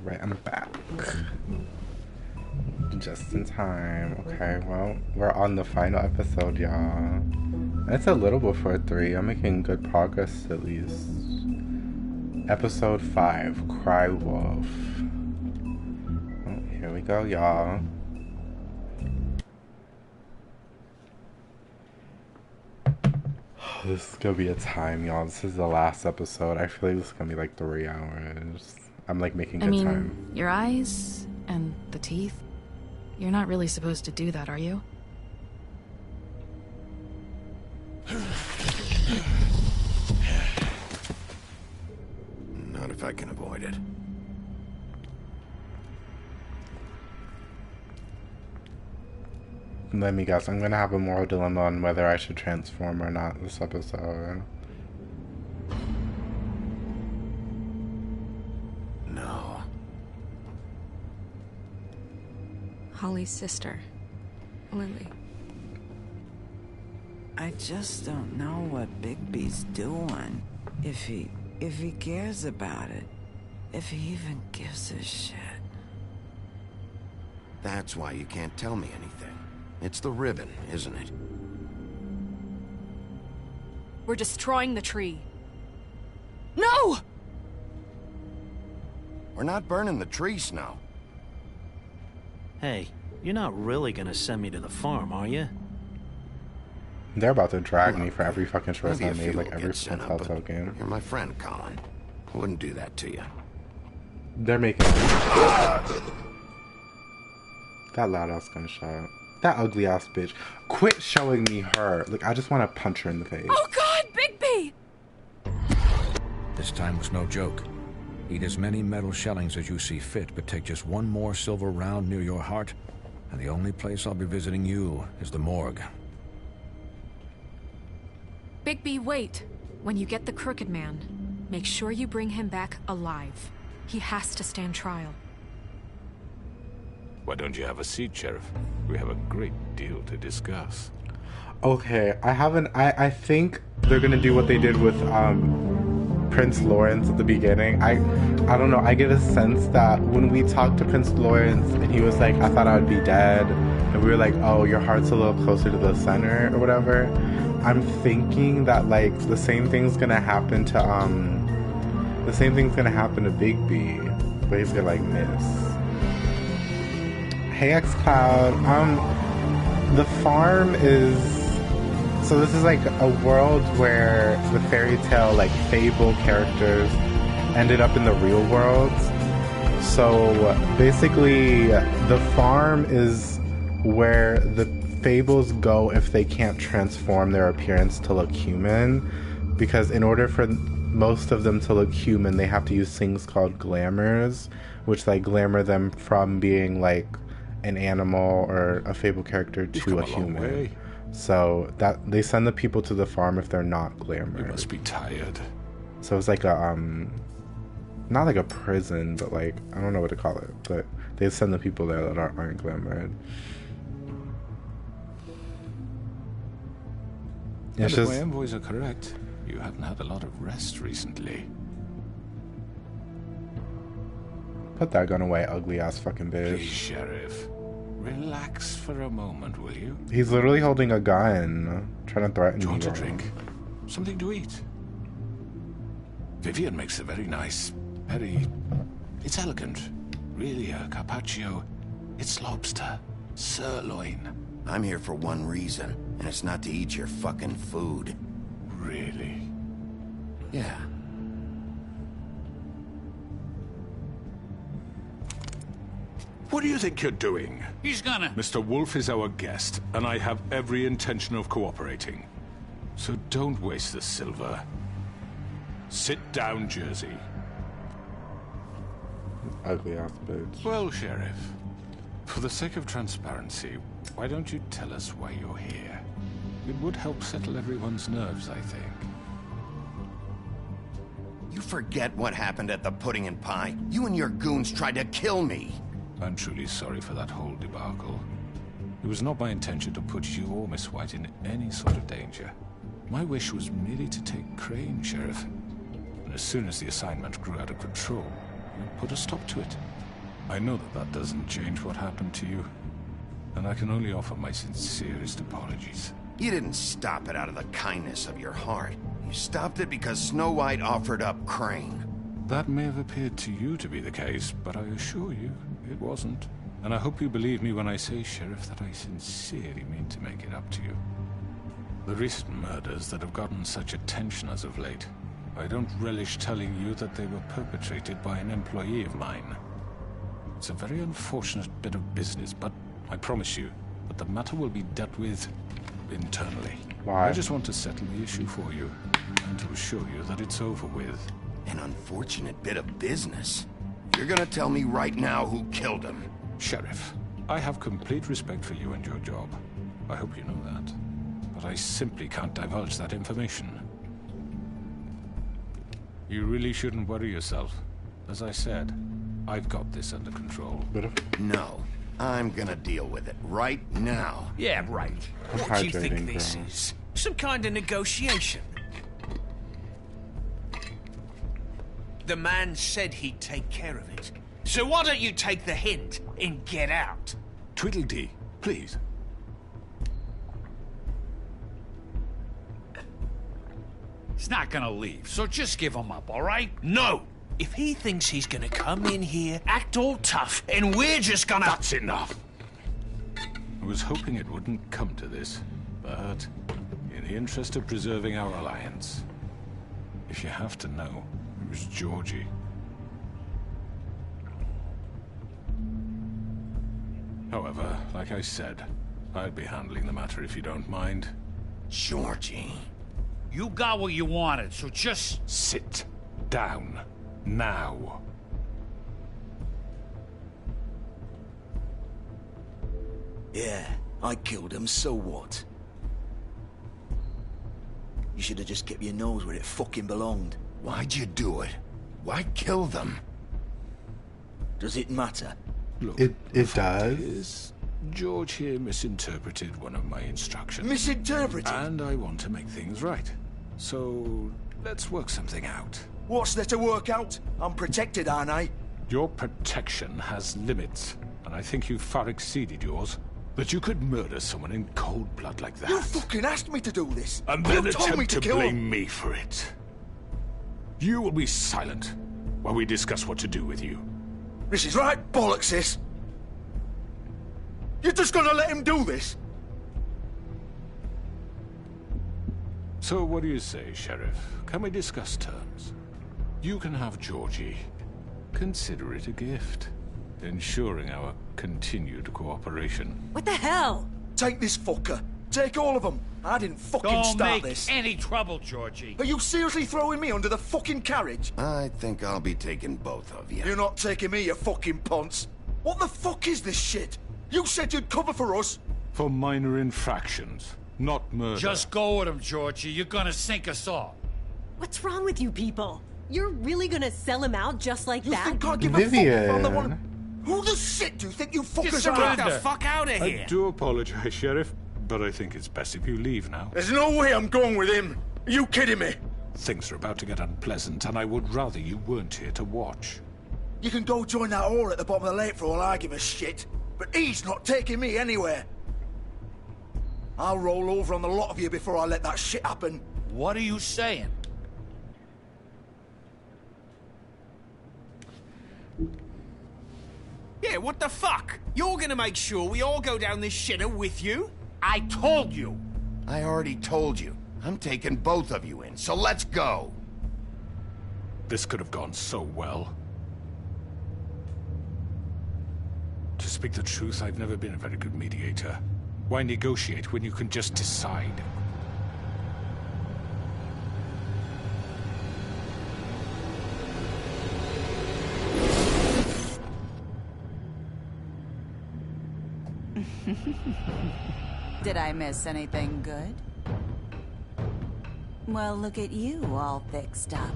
Right, I'm back. Just in time. Okay, well, we're on the final episode, y'all. It's a little before 3. I'm making good progress, at least. Episode 5, Cry Wolf. Oh, here we go, y'all. This is gonna be a time, y'all. This is the last episode. I feel like this is gonna be like 3 hours. I'm like making good time. Your eyes and the teeth. You're not really supposed to do that, are you? Not if I can avoid it. Let me guess, I'm gonna have a moral dilemma on whether I should transform or not this episode. No. Holly's sister, Lily. I just don't know what Bigby's doing. If he cares about it. If he even gives a shit. That's why you can't tell me anything. It's the ribbon, isn't it? We're destroying the tree. No! We're not burning the tree, Snow. Hey, you're not really gonna send me to the farm, are you? They're about to drag me for every fucking choice Maybe I a made, few like will every get sent fucking up, Telltale but game. You're my friend, Colin. I wouldn't do that to you. They're making that loud ass gunshot. That ugly ass bitch. Quit showing me her. Like, I just want to punch her in the face. Oh God, Bigby! This time was no joke. Eat as many metal shellings as you see fit, but take just one more silver round near your heart, and the only place I'll be visiting you is the morgue. Bigby, wait. When you get the Crooked Man, make sure you bring him back alive. He has to stand trial. Why don't you have a seat, Sheriff? We have a great deal to discuss. Okay, I think they're gonna do what they did with Prince Lawrence at the beginning. I don't know, I get a sense that when we talked to Prince Lawrence and he was like, I thought I would be dead, and we were like, oh, your heart's a little closer to the center or whatever. I'm thinking that like the same thing's gonna happen to Bigby, but he's gonna like miss. Hey xCloud, the farm is, so this is like a world where the fairy tale like fable characters ended up in the real world. So basically the farm is where the fables go if they can't transform their appearance to look human, because in order for most of them to look human they have to use things called glamours, which like glamour them from being like an animal or a fable character to a human. So that they send the people to the farm if they're not glamour. You must be tired. So it's like a not like a prison, but like I don't know what to call it, but they send the people there that aren't glamoured. And if my envoys are correct, you haven't had a lot of rest recently. Put that gun away, ugly ass fucking bitch. Please, Sheriff. Relax for a moment, will you? He's literally holding a gun, trying to threaten me. Do you want a drink? Something to eat? Vivian makes a very nice, it's elegant. Really a carpaccio. It's lobster. Sirloin. I'm here for one reason, and it's not to eat your fucking food. Really? Yeah. What do you think you're doing? He's gonna... Mr. Wolf is our guest, and I have every intention of cooperating. So don't waste the silver. Sit down, Jersey. Ugly ass bitch. Well, Sheriff, for the sake of transparency, why don't you tell us why you're here? It would help settle everyone's nerves, I think. You forget what happened at the Pudding and Pie. You and your goons tried to kill me. I'm truly sorry for that whole debacle. It was not my intention to put you or Miss White in any sort of danger. My wish was merely to take Crane, Sheriff. And as soon as the assignment grew out of control, and put a stop to it. I know that that doesn't change what happened to you, and I can only offer my sincerest apologies. You didn't stop it out of the kindness of your heart. You stopped it because Snow White offered up Crane. That may have appeared to you to be the case, but I assure you, it wasn't. And I hope you believe me when I say, Sheriff, that I sincerely mean to make it up to you. The recent murders that have gotten such attention as of late, I don't relish telling you that they were perpetrated by an employee of mine. It's a very unfortunate bit of business, but I promise you that the matter will be dealt with internally. Why? I just want to settle the issue for you, and to assure you that it's over with. An unfortunate bit of business? You're gonna tell me right now who killed him? Sheriff, I have complete respect for you and your job. I hope you know that. But I simply can't divulge that information. You really shouldn't worry yourself. As I said, I've got this under control. No. I'm gonna deal with it right now. Yeah, right. I'm What do you think hydrating, this bro. is? Some kind of negotiation? The man said he'd take care of it. So why don't you take the hint and get out? Tweedledee, please. He's not gonna leave, so just give him up, all right? No! If he thinks he's gonna come in here, act all tough, and we're just gonna... That's enough! I was hoping it wouldn't come to this, but in the interest of preserving our alliance, if you have to know, it was Georgie. However, like I said, I'd be handling the matter if you don't mind. Georgie. You got what you wanted, so just... Sit down. Now. Yeah, I killed him, so what? You should have just kept your nose where it fucking belonged. Why'd you do it? Why kill them? Does it matter? Look, It the fact does. is, George here misinterpreted one of my instructions. Misinterpreted? And I want to make things right. So, let's work something out. What's there to work out? I'm protected, aren't I? Your protection has limits, and I think you've far exceeded yours. That you could murder someone in cold blood like that. You fucking asked me to do this. And then you told me attempt to to kill blame him. me for it. You will be silent while we discuss what to do with you. This is right bollocks, this. You're just gonna let him do this? So what do you say, Sheriff? Can we discuss terms? You can have Georgie. Consider it a gift, ensuring our continued cooperation. What the hell? Take this fucker. Take all of them. I didn't fucking Don't start make this. any trouble, Georgie. Are you seriously throwing me under the fucking carriage? I think I'll be taking both of you. You're not taking me, you fucking ponce. What the fuck is this shit? You said you'd cover for us. For minor infractions, not murder. Just go with him, Georgie. You're gonna sink us all. What's wrong with you people? You're really gonna sell him out just like You that? think I give a fuck if I'm the one? Vivian. Who the shit do you think you fuckers Just are? get the fuck out of here. I do apologize, Sheriff, but I think it's best if you leave now. There's no way I'm going with him. Are you kidding me? Things are about to get unpleasant, and I would rather you weren't here to watch. You can go join that whore at the bottom of the lake for all I give a shit. But he's not taking me anywhere. I'll roll over on the lot of you before I let that shit happen. What are you saying? Yeah, what the fuck? You're gonna make sure we all go down this shitter with you? I told you. I already told you. I'm taking both of you in, so let's go. This could have gone so well. To speak the truth, I've never been a very good mediator. Why negotiate when you can just decide? Did I miss anything good? Well, look at you, all fixed up.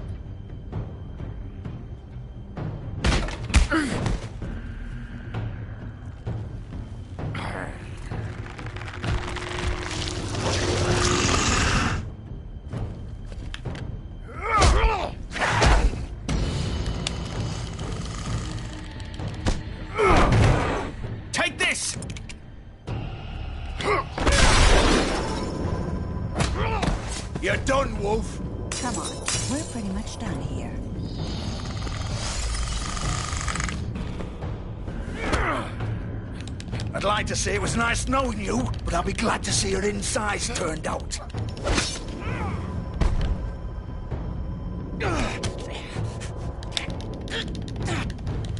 You're done, Wolf. Come on, we're pretty much done here. I'd like to say it was nice knowing you, but I'll be glad to see your insides turned out.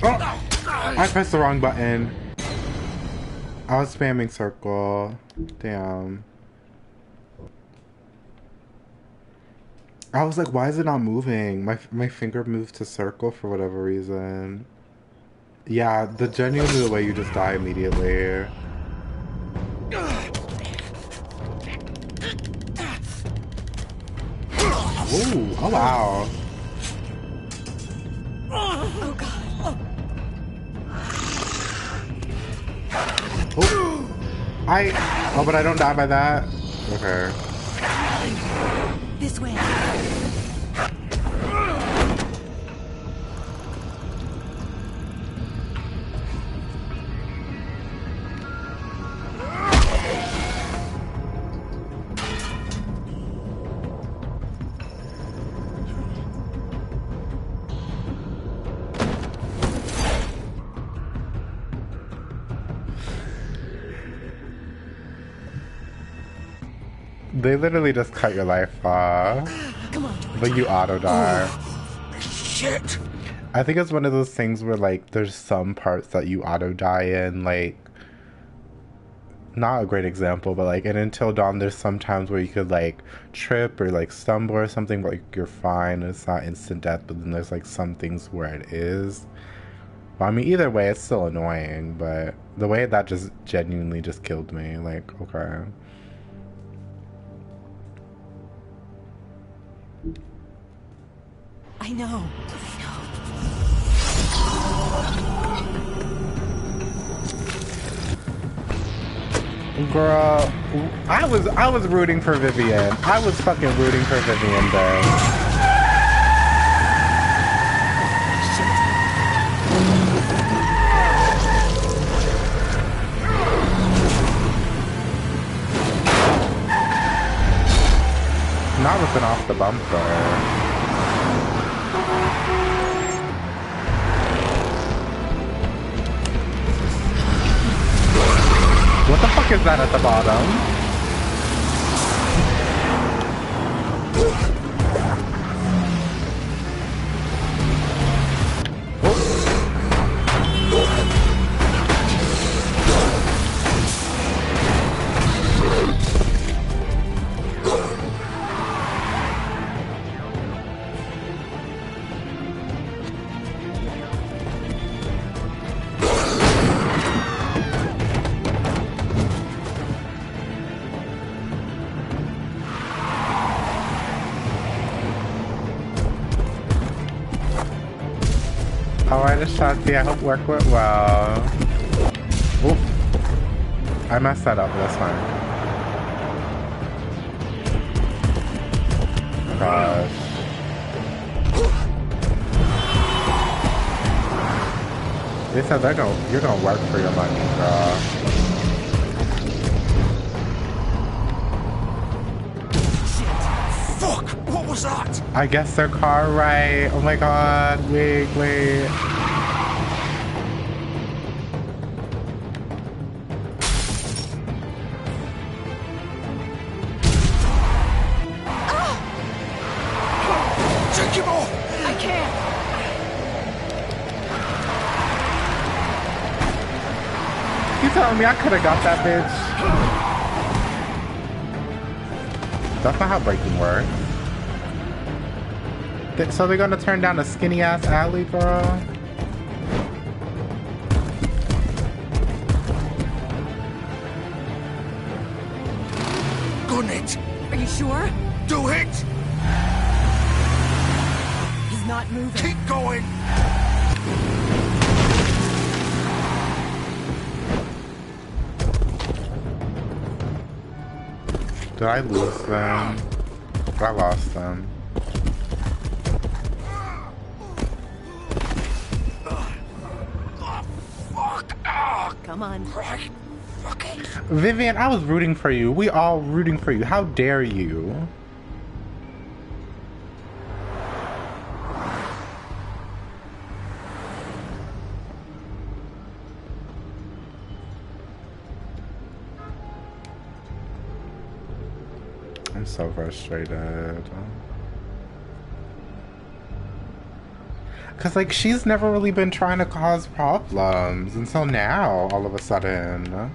Oh! I pressed the wrong button. I was spamming circle. Damn. I was like, why is it not moving? My finger moved to circle for whatever reason. Yeah, genuinely the way you just die immediately. Ooh, oh wow. Oh god. Oh, but I don't die by that? Okay. This way. They literally just cut your life off. Come on, but you auto die. Shit. I think it's one of those things where like there's some parts that you auto die in, like not a great example, but like in Until Dawn there's some times where you could like trip or like stumble or something, but like you're fine, it's not instant death, but then there's like some things where it is. Well, I mean either way it's still annoying, but the way that just genuinely just killed me, like okay. I know. Girl, I was rooting for Vivian. I was fucking rooting for Vivian though. Not ripping off the bumper. What the fuck is that at the bottom? Alright, Ashanti, I hope work went well. Oop. I messed that up, but that's fine. Gosh. They said you're gonna work for your money, girl. Fuck! What was that? I guess their car right. Oh my god, wait. Take him off! I can't. You telling me I could have got that bitch? That's not how breaking works. So they're gonna turn down a skinny ass alley, girl? Gun it! Are you sure? Do it! He's not moving. Keep going! Did I lose them? I lost them. Come on. Vivian, I was rooting for you. We all rooting for you. How dare you? I'm so frustrated. Because, like, she's never really been trying to cause problems until now, all of a sudden.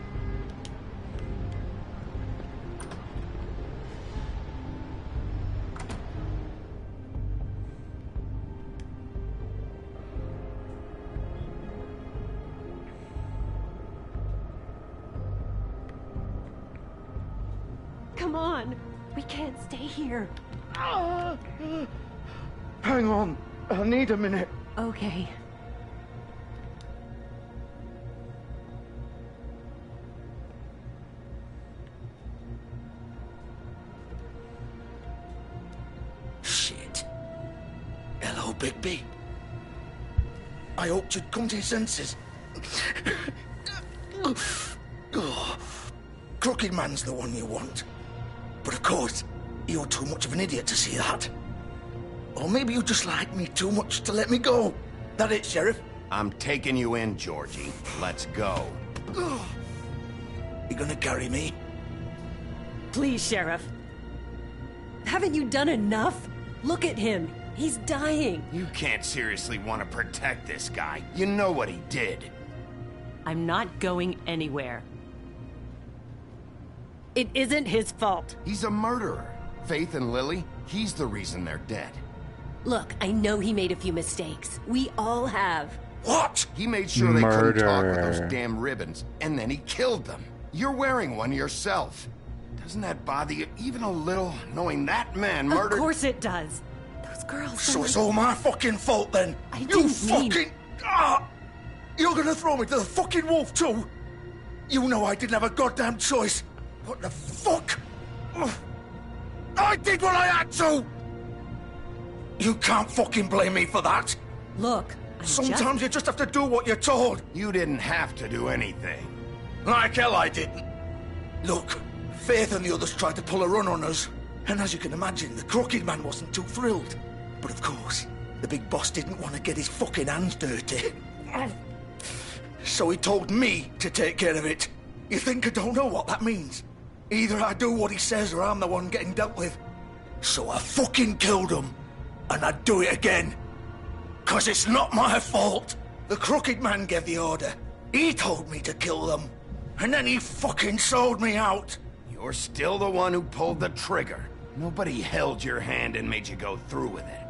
Come on. We can't stay here. Hang on. I need a minute. Okay. Shit. Hello, Bigby. I hoped you'd come to your senses. Oh, Crooked Man's the one you want. But of course, you're too much of an idiot to see that. Or maybe you just like me too much to let me go. That it, Sheriff? I'm taking you in, Georgie. Let's go. You gonna carry me? Please, Sheriff. Haven't you done enough? Look at him. He's dying. You can't seriously want to protect this guy. You know what he did. I'm not going anywhere. It isn't his fault. He's a murderer. Faith and Lily, he's the reason they're dead. Look, I know he made a few mistakes. We all have. What? He made sure they couldn't talk with those damn ribbons, and then he killed them. You're wearing one yourself. Doesn't that bother you even a little, knowing that man murdered... Of course it does. Those girls... So it's all my fucking fault then? I You fucking... You're gonna throw me to the fucking wolf too? You know I didn't have a goddamn choice. What the fuck? I did what I had to! You can't fucking blame me for that. Look, sometimes you just have to do what you're told. You didn't have to do anything. Like hell I didn't. Look, Faith and the others tried to pull a run on us. And as you can imagine, the Crooked Man wasn't too thrilled. But of course, the big boss didn't want to get his fucking hands dirty. So he told me to take care of it. You think I don't know what that means? Either I do what he says or I'm the one getting dealt with. So I fucking killed him. And I'd do it again. 'Cause it's not my fault. The Crooked Man gave the order. He told me to kill them. And then he fucking sold me out. You're still the one who pulled the trigger. Nobody held your hand and made you go through with it.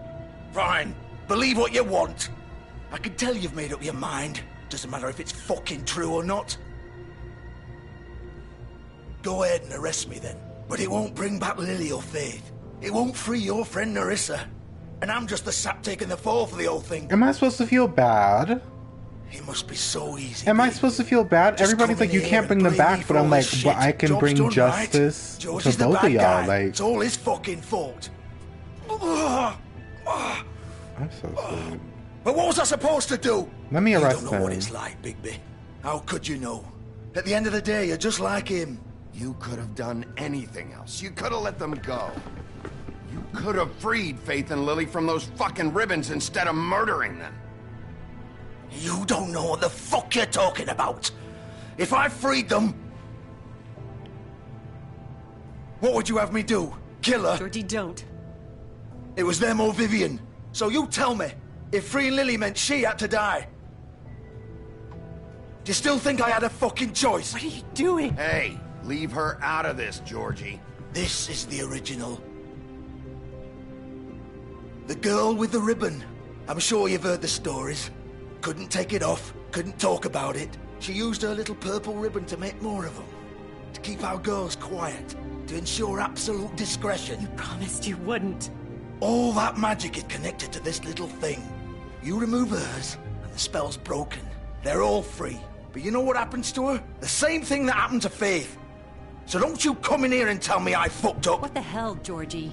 Fine. Believe what you want. I can tell you've made up your mind. Doesn't matter if it's fucking true or not. Go ahead and arrest me then. But it won't bring back Lily or Faith. It won't free your friend Nerissa. And I'm just the sap taking the fall for the whole thing. Am I supposed to feel bad? It must be so easy. Am I supposed to feel bad? Just Everybody's come like, in you here can't and bring them blame back, me but for I'm all like, this but shit. I can Job's bring done, right? justice George to is the both of bad y'all. guy. Like, It's all his fucking fault. I'm so sweet. But what was I supposed to do? Let me arrest You don't know what him. it's like, Bigby. How could you know? At the end of the day, you're just like him. You could have done anything else. You could have let them go. You could have freed Faith and Lily from those fucking ribbons instead of murdering them. You don't know what the fuck you're talking about. If I freed them... What would you have me do? Kill her? Georgie, don't. It was them or Vivian. So you tell me, if freeing Lily meant she had to die. Do you still think I had a fucking choice? What are you doing? Hey, leave her out of this, Georgie. This is the original. The girl with the ribbon. I'm sure you've heard the stories. Couldn't take it off, couldn't talk about it. She used her little purple ribbon to make more of them. To keep our girls quiet. To ensure absolute discretion. You promised you wouldn't. All that magic is connected to this little thing. You remove hers, and the spell's broken. They're all free. But you know what happens to her? The same thing that happened to Faith. So don't you come in here and tell me I fucked up. What the hell, Georgie?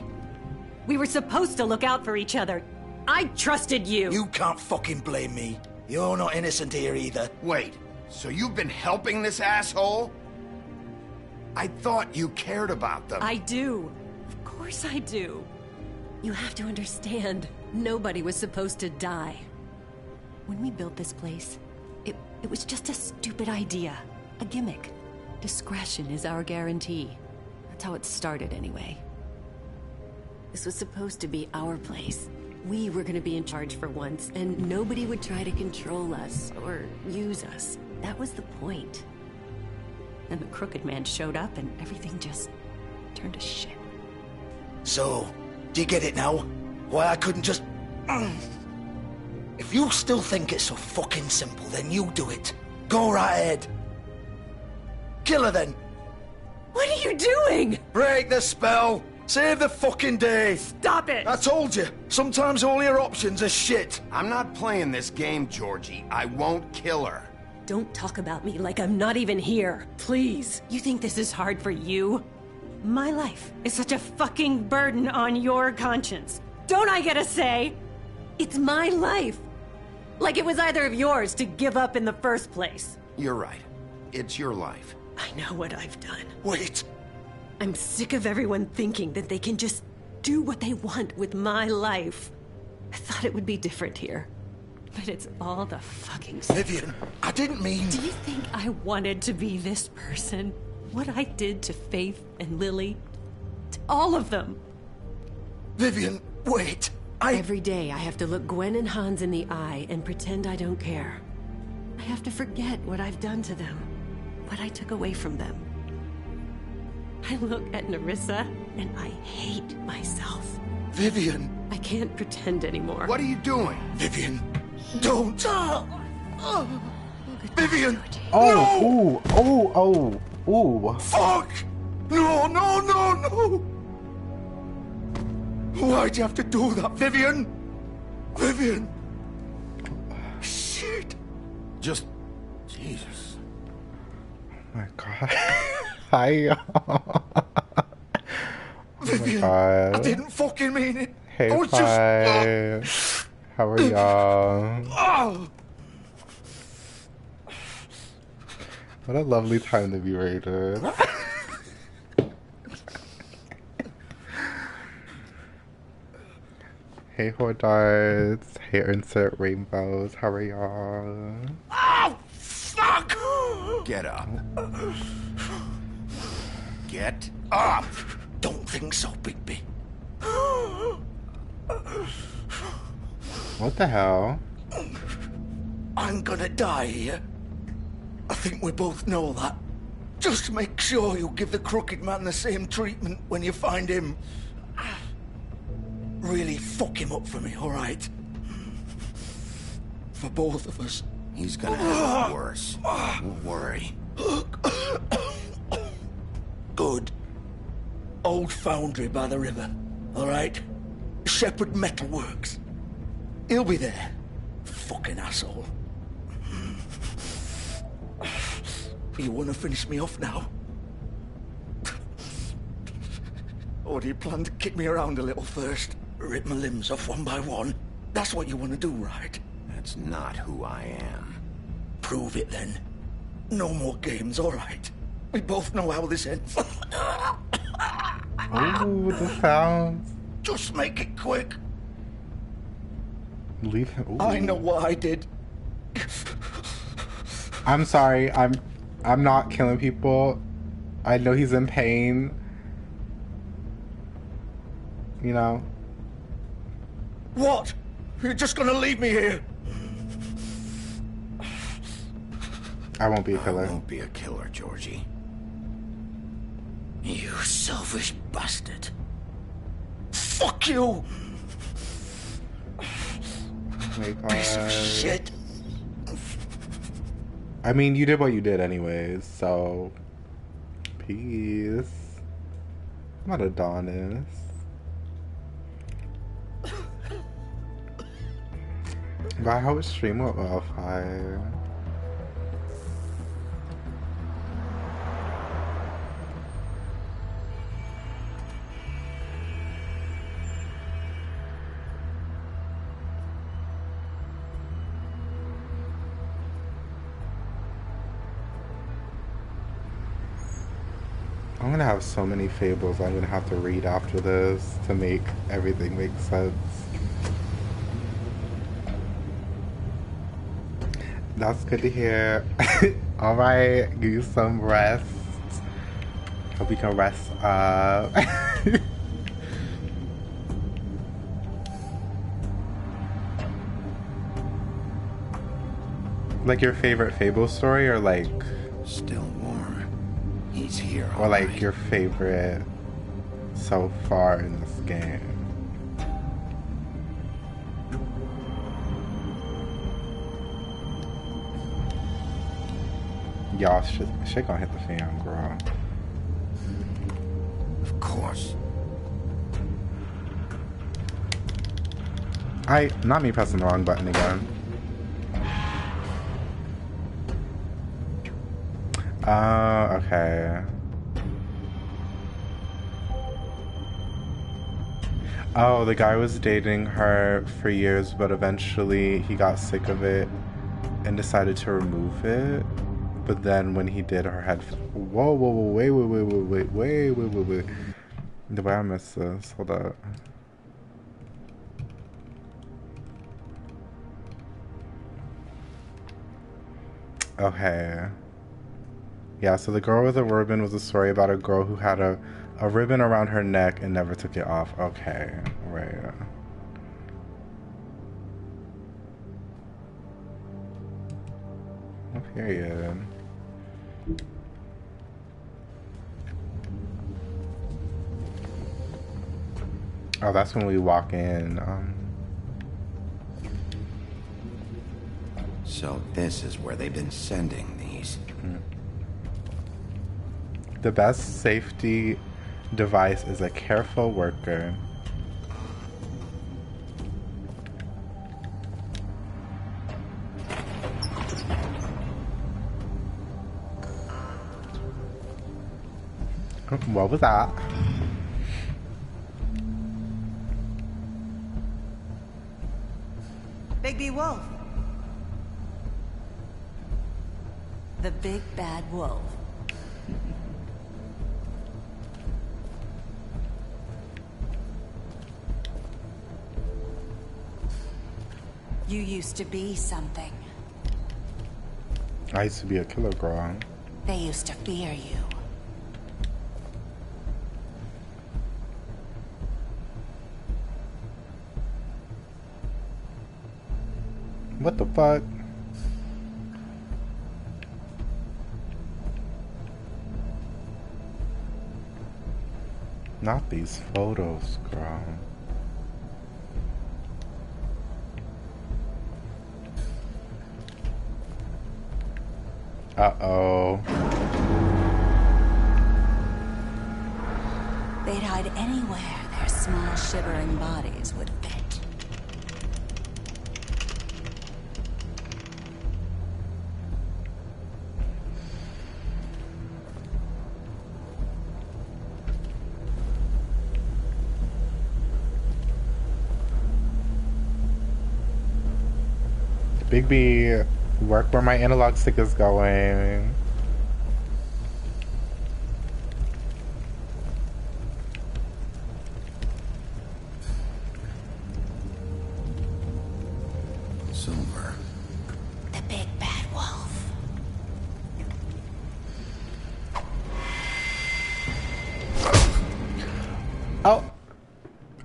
We were supposed to look out for each other. I trusted you. You can't fucking blame me. You're not innocent here either. Wait, so you've been helping this asshole? I thought you cared about them. I do. Of course I do. You have to understand, nobody was supposed to die. When we built this place, it was just a stupid idea. A gimmick. Discretion is our guarantee. That's how it started anyway. This was supposed to be our place. We were gonna be in charge for once, and nobody would try to control us or use us. That was the point. And the Crooked Man showed up and everything just turned to shit. So, do you get it now? Why I couldn't just... If you still think it's so fucking simple, then you do it. Go right ahead. Kill her then. What are you doing? Break the spell. Save the fucking day. Stop it. I told you. Sometimes all your options are shit. I'm not playing this game, Georgie. I won't kill her. Don't talk about me like I'm not even here. Please. You think this is hard for you? My life is such a fucking burden on your conscience. Don't I get a say? It's my life. Like it was either of yours to give up in the first place. You're right. It's your life. I know what I've done. Wait. I'm sick of everyone thinking that they can just do what they want with my life. I thought it would be different here. But it's all the fucking same. Vivian, I didn't mean... Do you think I wanted to be this person? What I did to Faith and Lily? To all of them? Vivian, wait. Every day I have to look Gwen and Hans in the eye and pretend I don't care. I have to forget what I've done to them. What I took away from them. I look at Nerissa and I hate myself. Vivian. I can't pretend anymore. What are you doing? Vivian, don't. Vivian. Oh, no! Ooh. Fuck! No, no, no, no! Why'd you have to do that, Vivian? Vivian! Shit! Just... Jesus. Oh my god. Hi, y'all. Vivian, oh I didn't fucking mean it. Hey, I was just... How are y'all? Oh. What a lovely time to be raided. Hey, Hordards. Hey, Insert Rainbows. How are y'all? Oh, fuck! Get up. Get up! Don't think so, Bigby. What the hell? I'm gonna die here. I think we both know that. Just make sure you give the Crooked Man the same treatment when you find him. Really fuck him up for me, alright? For both of us. He's gonna have it worse. Don't worry. Good. Old foundry by the river, alright? Shepherd Metalworks. He'll be there. Fucking asshole. You wanna finish me off now? Or do you plan to kick me around a little first? Rip my limbs off one by one? That's what you wanna do, right? That's not who I am. Prove it then. No more games, alright? We both know how this ends. Ooh, the sounds. Just make it quick. Leave him. Ooh. I know what I did. I'm sorry. I'm not killing people. I know he's in pain. You know. What? You're just gonna leave me here? I won't be a killer. I won't be a killer, Georgie. You selfish bastard. Fuck you! Oh my God. Piece of shit. I mean, you did what you did anyways, so... Peace. I'm not Adonis. But I hope stream went well, fine. I'm gonna have so many fables I'm gonna have to read after this to make everything make sense. That's good to hear. Alright, give you some rest. Hope you can rest up. Like your favorite Fable story, or like still warm. He's here. Or like your favorite so far in this game. Y'all shit gonna hit the fan, girl. Of course. Not me pressing the wrong button again. Oh, okay. Oh, the guy was dating her for years, but eventually he got sick of it and decided to remove it. But then when he did, her head... Whoa, wait. The way I missed this. Hold up. Okay. Yeah, so The Girl with a Ribbon was a story about a girl who had a ribbon around her neck and never took it off. Okay, right. Oh, period. Oh, that's when we walk in. So this is where they've been sending these. The best safety device is a careful worker. What was that? Bigby Wolf. The big bad wolf. You used to be something. I used to be a killer girl. They used to fear you. What the fuck? Not these photos, girl. Uh-oh. They'd hide anywhere their small shivering bodies would fit. Bigby, work where my analog stick is going. Silver. The big bad wolf. Oh.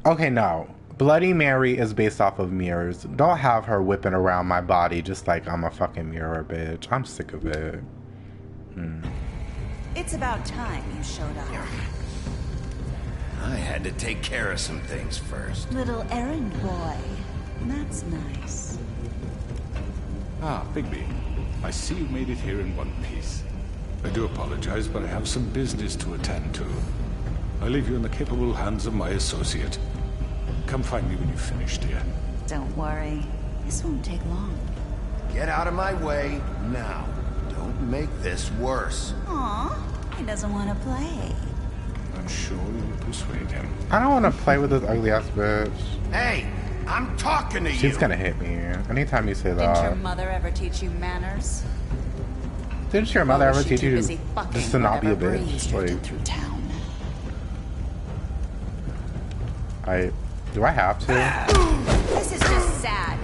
Okay, no. Bloody Mary is based off of mirrors. Don't have her whipping around my body just like I'm a fucking mirror, bitch. I'm sick of it. It's about time you showed up. I had to take care of some things first. Little errand boy. That's nice. Ah, Bigby. I see you made it here in one piece. I do apologize, but I have some business to attend to. I leave you in the capable hands of my associate. Come find me when you've finished, dear. Don't worry. This won't take long. Get out of my way now. Don't make this worse. Aw, he doesn't want to play. I'm sure you'll persuade him. I don't want to play with this ugly ass bitch. Hey, I'm talking to you. She's gonna hit me anytime you say that. Didn't your mother ever teach you manners? Didn't your mother ever teach you just to not be a bitch? Like, through town. do I have to? This is just sad.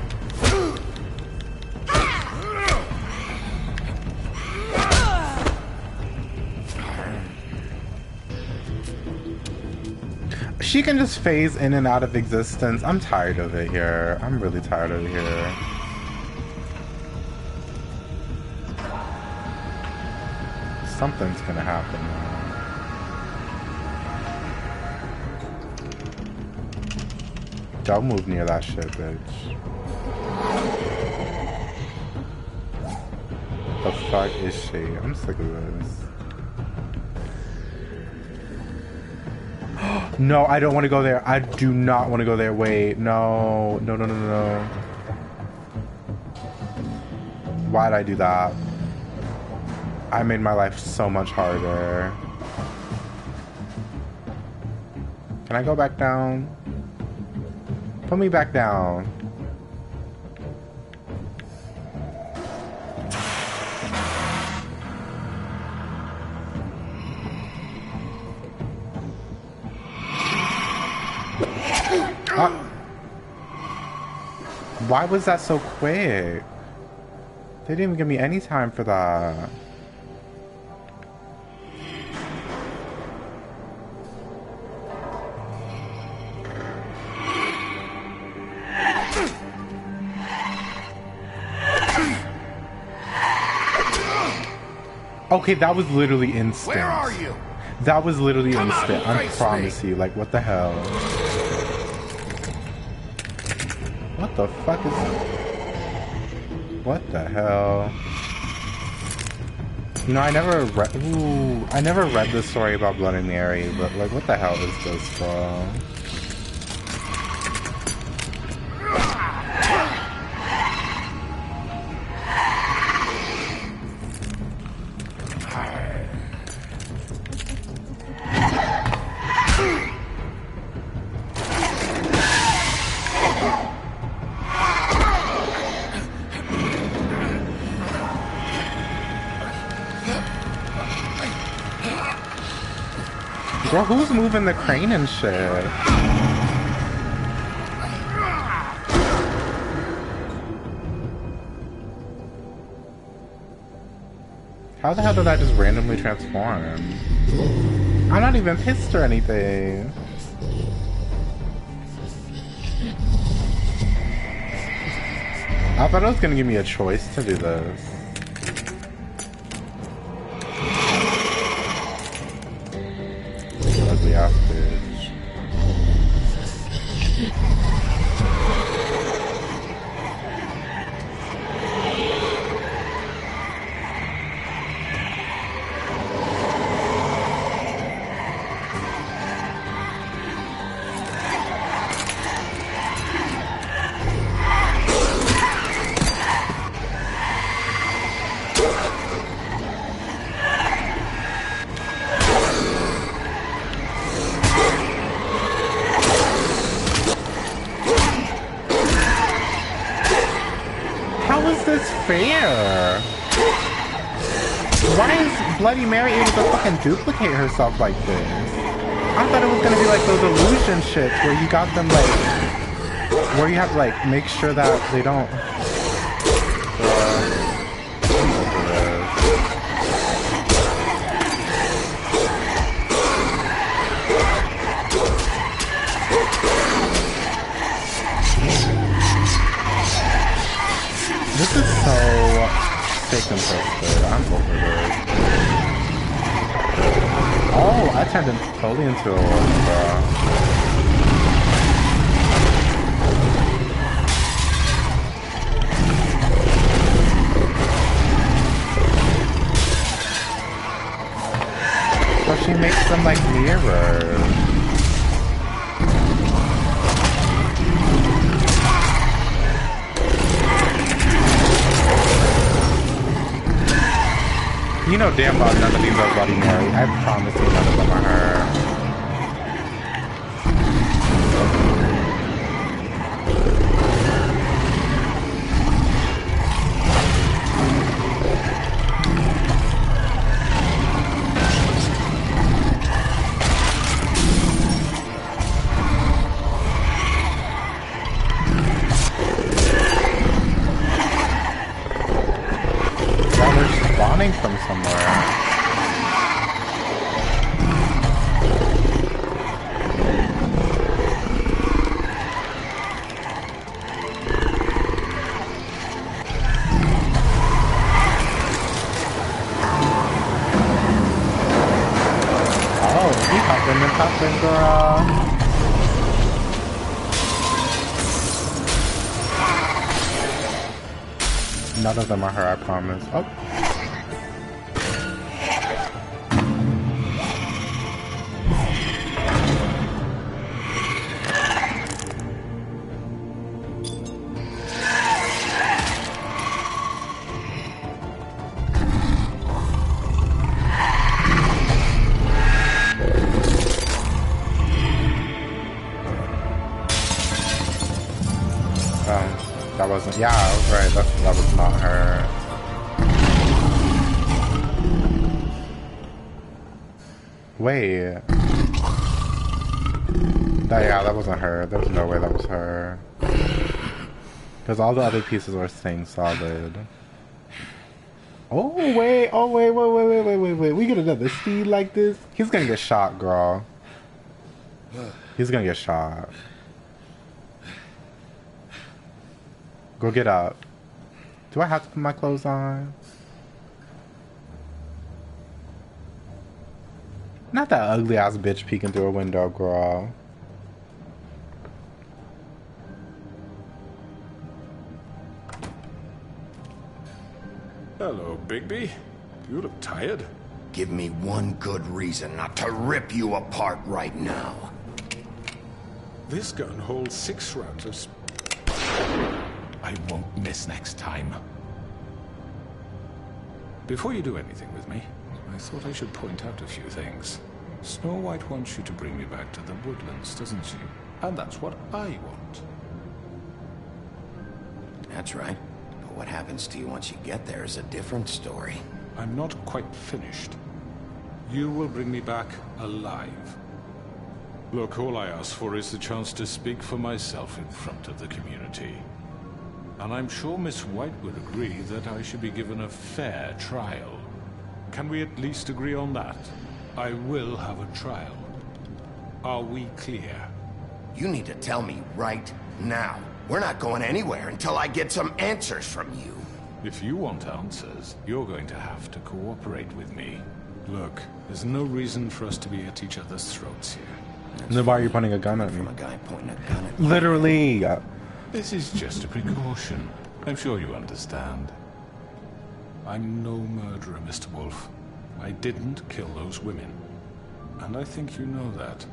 She can just phase in and out of existence. I'm tired of it here. I'm really tired of it here. Something's gonna happen now. Don't move near that shit, bitch. The fuck is she? I'm sick of this. No, I don't want to go there. I do not want to go there. Wait, no. No, no, no, no. Why'd I do that? I made my life so much harder. Can I go back down? Put me back down. Why was that so quick? They didn't even give me any time for that. Okay, that was literally instant. Where are you? That was literally Come instant. on, I promise you. Like, what the hell? What the fuck is that? What the hell? You know, I never read the story about Bloody Mary, but like, what the hell is this, bro? Bro, who's moving the crane and shit? How the hell did I just randomly transform? I'm not even pissed or anything. I thought it was gonna give me a choice to do this. Ugly ass bitch. Fair. Why is Bloody Mary able to fucking duplicate herself like this? I thought it was gonna be like those illusion shits where you got them like, where you have to like make sure that they don't. This is so fake and twisted. I'm over this. Oh, I turned totally into a wolf, bro. So she makes them like mirrors. You know damn well none of these are Bloody Mary. I promise you none of them are her. From somewhere. popping, girl. None of them are her, I promise. Oh. That wasn't, yeah, I was right, that was not her. Wait. That wasn't her. There's no way that was her. Because all the other pieces were staying solid. Oh, wait. Oh, wait. We get another speed like this? He's gonna get shot, girl. He's gonna get shot. Go get up. Do I have to put my clothes on? Not that ugly ass bitch peeking through a window, girl. Hello, Bigby. You look tired. Give me one good reason not to rip you apart right now. This gun holds 6 rounds of I won't miss next time. Before you do anything with me, I thought I should point out a few things. Snow White wants you to bring me back to the woodlands, doesn't she? And that's what I want. That's right. But what happens to you once you get there is a different story. I'm not quite finished. You will bring me back alive. Look, all I ask for is the chance to speak for myself in front of the community. And I'm sure Miss White would agree that I should be given a fair trial. Can we at least agree on that? I will have a trial. Are we clear? You need to tell me right now. We're not going anywhere until I get some answers from you. If you want answers, you're going to have to cooperate with me. Look, there's no reason for us to be at each other's throats here. Then why are you pointing a gun at me? From a guy pointing a gun at me. Literally. This is just a precaution. I'm sure you understand. I'm no murderer, Mr. Wolf. I didn't kill those women. And I think you know that.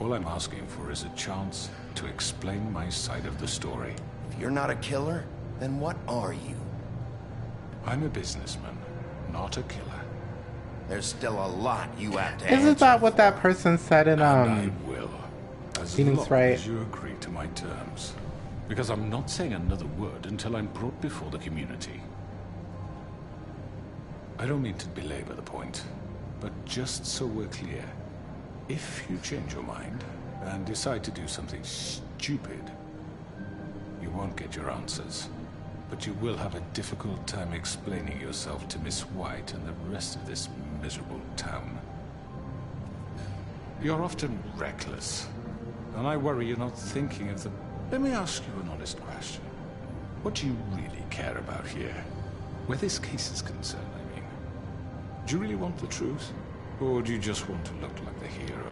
All I'm asking for is a chance to explain my side of the story. If you're not a killer, then what are you? I'm a businessman, not a killer. There's still a lot you have to answer. Isn't that what that person said in I will. As Phoenix long Wright? as you agree to my terms. Because I'm not saying another word until I'm brought before the community. I don't mean to belabor the point, but just so we're clear, if you change your mind and decide to do something stupid, you won't get your answers. But you will have a difficult time explaining yourself to Miss White and the rest of this miserable town. You're often reckless, and I worry you're not thinking of the... Let me ask you an honest question. What do you really care about here? Where this case is concerned, I mean. Do you really want the truth? Or do you just want to look like the hero?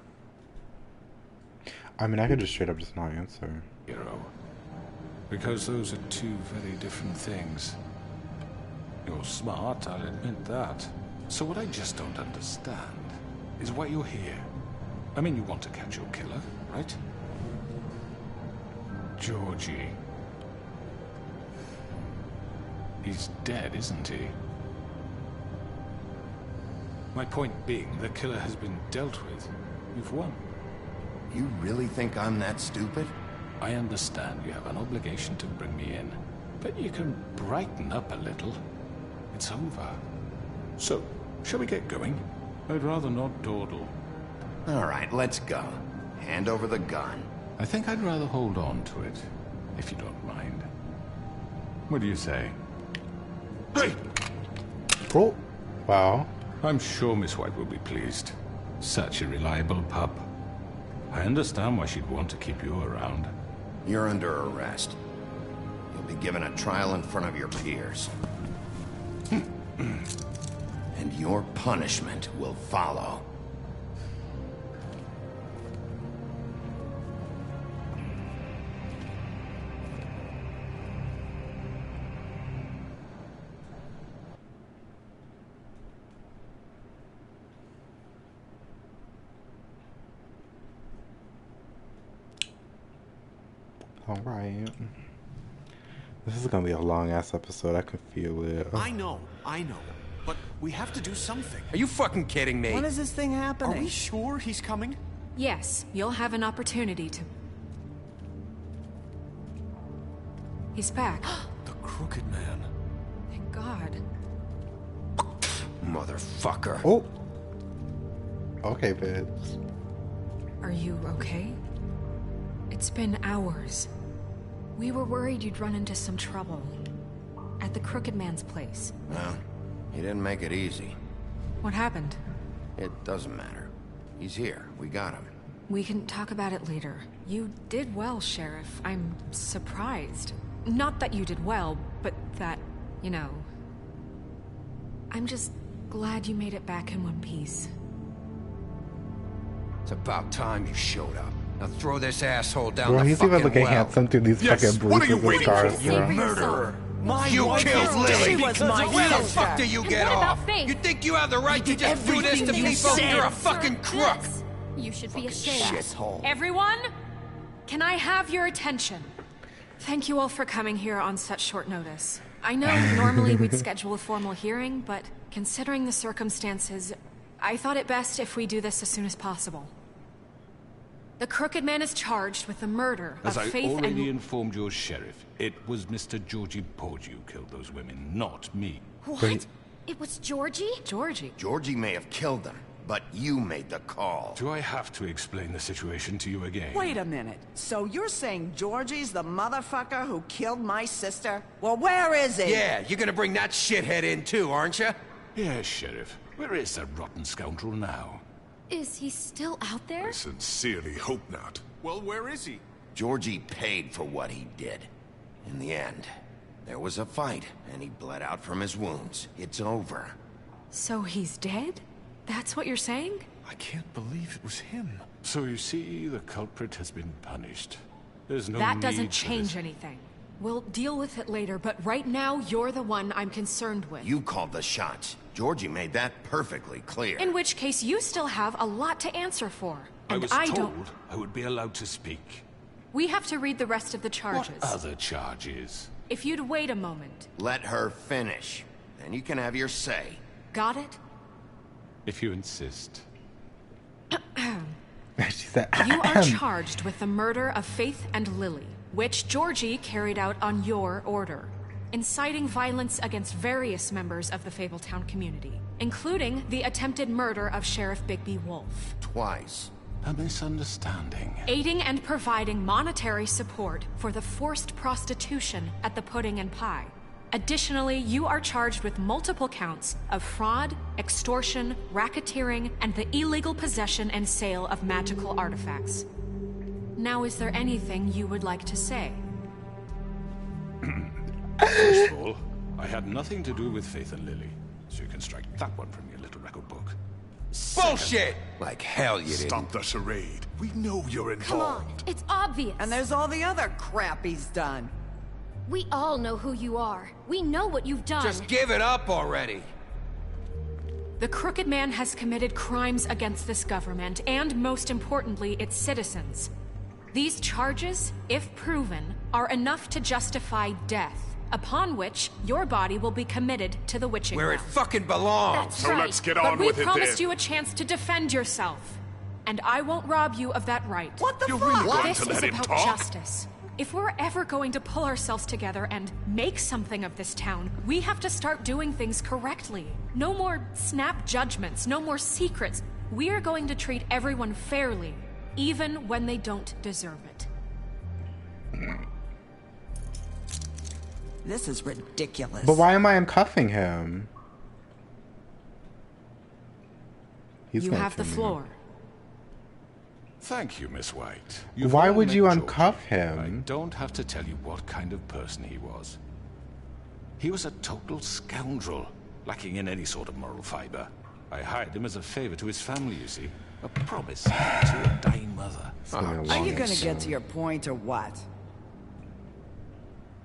I mean, I could just straight up just not answer. Hero. Because those are two very different things. You're smart, I'll admit that. So what I just don't understand is why you're here. I mean, you want to catch your killer, right? Georgie. He's dead, isn't he? My point being, the killer has been dealt with. You've won. You really think I'm that stupid? I understand you have an obligation to bring me in, but you can brighten up a little. It's over. So, shall we get going? I'd rather not dawdle. All right, let's go. Hand over the gun. I think I'd rather hold on to it, if you don't mind. What do you say? Hey! Oh, wow. I'm sure Miss White will be pleased. Such a reliable pup. I understand why she'd want to keep you around. You're under arrest. You'll be given a trial in front of your peers. And your punishment will follow. All right. This is gonna be a long ass episode. I can feel it. I know. But we have to do something. Are you fucking kidding me? When is this thing happening? Are we sure he's coming? Yes, you'll have an opportunity to... He's back. The Crooked Man. Thank God. Motherfucker. Oh. Okay, bitch. Are you okay? It's been hours. We were worried you'd run into some trouble. At the Crooked Man's place. Well, he didn't make it easy. What happened? It doesn't matter. He's here. We got him. We can talk about it later. You did well, Sheriff. I'm surprised. Not that you did well, but that, you know... I'm just glad you made it back in one piece. It's about time you showed up. Now throw this asshole down Bro, the he's fucking even looking well. handsome through these fucking bruises and scars, bro. Murderer! My You wife killed is Lily! dead because of Where the sister. fuck do you get what about off? Faith? You think you have the right to did just do this to everything you people? said. You're a fucking crook! You should be Fucking ashamed. shithole. Everyone, can I have your attention? Thank you all for coming here on such short notice. I know normally we'd schedule a formal hearing, but considering the circumstances, I thought it best if we do this as soon as possible. The Crooked Man is charged with the murder As of I Faith already and... informed your sheriff, it was Mr. Georgie Porgy who killed those women, not me. What? It was Georgie? Georgie? Georgie may have killed them, but you made the call. Do I have to explain the situation to you again? Wait a minute. So you're saying Georgie's the motherfucker who killed my sister? Well, where is he? Yeah, you're gonna bring that shithead in too, aren't you? Yes, Sheriff. Where is that rotten scoundrel now? Is he still out there? I sincerely hope not. Well, where is he? Georgie paid for what he did. In the end, there was a fight, and he bled out from his wounds. It's over. So he's dead? That's what you're saying? I can't believe it was him. So you see, the culprit has been punished. There's no That need doesn't for change this. anything. We'll deal with it later, but right now, you're the one I'm concerned with. You called the shots. Georgie made that perfectly clear. In which case, you still have a lot to answer for. I And was I told don't... I would be allowed to speak. We have to read the rest of the charges. What other charges? If you'd wait a moment. Let her finish. Then you can have your say. Got it? If you insist. She said, You are charged with the murder of Faith and Lily, which Georgie carried out on your order, inciting violence against various members of the Fabletown community, including the attempted murder of Sheriff Bigby Wolf. Twice. A misunderstanding. Aiding and providing monetary support for the forced prostitution at the Pudding and Pie. Additionally, you are charged with multiple counts of fraud, extortion, racketeering, and the illegal possession and sale of magical artifacts. Now, is there anything you would like to say? First of all, I had nothing to do with Faith and Lily, so you can strike that one from your little record book. Bullshit! Like hell you didn't. Stop the charade. We know you're Come on, involved. it's obvious. And there's all the other crap he's done. We all know who you are. We know what you've done. Just give it up already. The Crooked Man has committed crimes against this government and, most importantly, its citizens. These charges, if proven, are enough to justify death, upon which your body will be committed to the witching Where it well. fucking belongs. That's So right. let's get But on we with it promised then. you a chance to defend yourself, and I won't rob you of that right. What the You're fuck? really going This to is let him about talk? justice. If we're ever going to pull ourselves together and make something of this town, we have to start doing things correctly. No more snap judgments, no more secrets. We are going to treat everyone fairly, even when they don't deserve it. This is ridiculous. But why am I uncuffing him? He's You gonna have the kill me. floor. Thank you, Miss White. Why all would met you Georgie. uncuff I him? don't have to tell you what kind of person he was. He was a total scoundrel, lacking in any sort of moral fiber. I hired him as a favor to his family, you see. A promise to a dying mother. Are you gonna get to your point or what?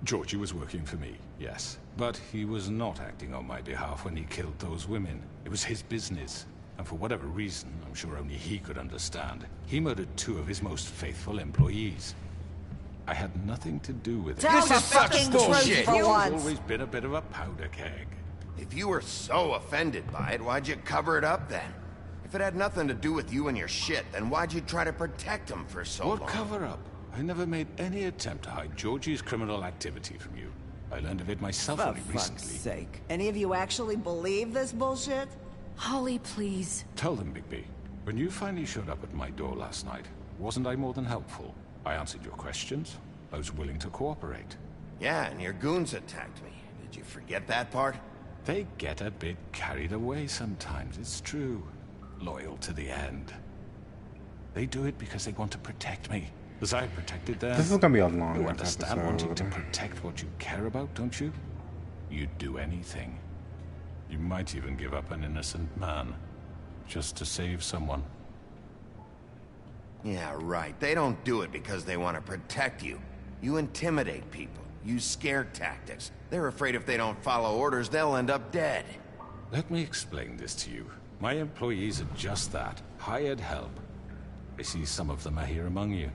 Georgie was working for me, yes. But he was not acting on my behalf when he killed those women. It was his business. And for whatever reason, I'm sure only he could understand, he murdered two of his most faithful employees. I had nothing to do with it. Tell the fucking truth for You've once. always been a bit of a powder keg. If you were so offended by it, why'd you cover it up then? If it had nothing to do with you and your shit, then why'd you try to protect him for so long? What cover up? I never made any attempt to hide Georgie's criminal activity from you. I learned of it myself For only fuck's recently. sake. Any of you actually believe this bullshit? Holly, please. Tell them, Bigby. When you finally showed up at my door last night, wasn't I more than helpful? I answered your questions. I was willing to cooperate. Yeah, and your goons attacked me. Did you forget that part? They get a bit carried away sometimes, it's true. Loyal to the end. They do it because they want to protect me, as I protected them. This is gonna be a long You understand episode. wanting to protect what you care about, don't you? You'd do anything. You might even give up an innocent man, just to save someone. Yeah, right. They don't do it because they want to protect you. You intimidate people, use scare tactics. They're afraid if they don't follow orders, they'll end up dead. Let me explain this to you. My employees are just that, hired help. I see some of them are here among you.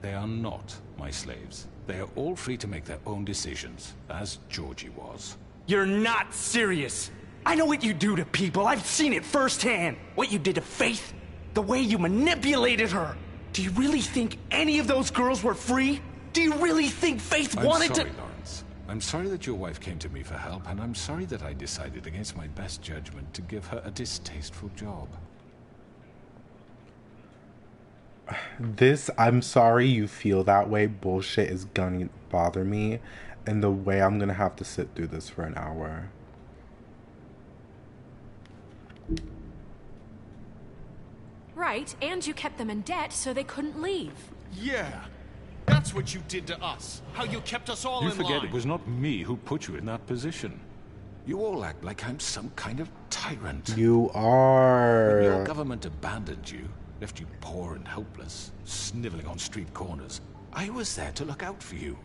They are not my slaves. They are all free to make their own decisions, as Georgie was. You're not serious. I know what you do to people. I've seen it firsthand. What you did to Faith. The way you manipulated her. Do you really think any of those girls were free? Do you really think Faith wanted I'm sorry, to... Lawrence. I'm sorry that your wife came to me for help, and I'm sorry that I decided against my best judgment to give her a distasteful job. This I'm sorry you feel that way bullshit is gonna bother me, and the way I'm gonna have to sit through this for an hour. Right, and you kept them in debt so they couldn't leave. Yeah, that's what you did to us. How you kept us all You in forget line. it was not me who put you in that position. You all act like I'm some kind of tyrant. You When your are. government abandoned you, left you poor and helpless, sniveling on street corners, I was there to look out for you.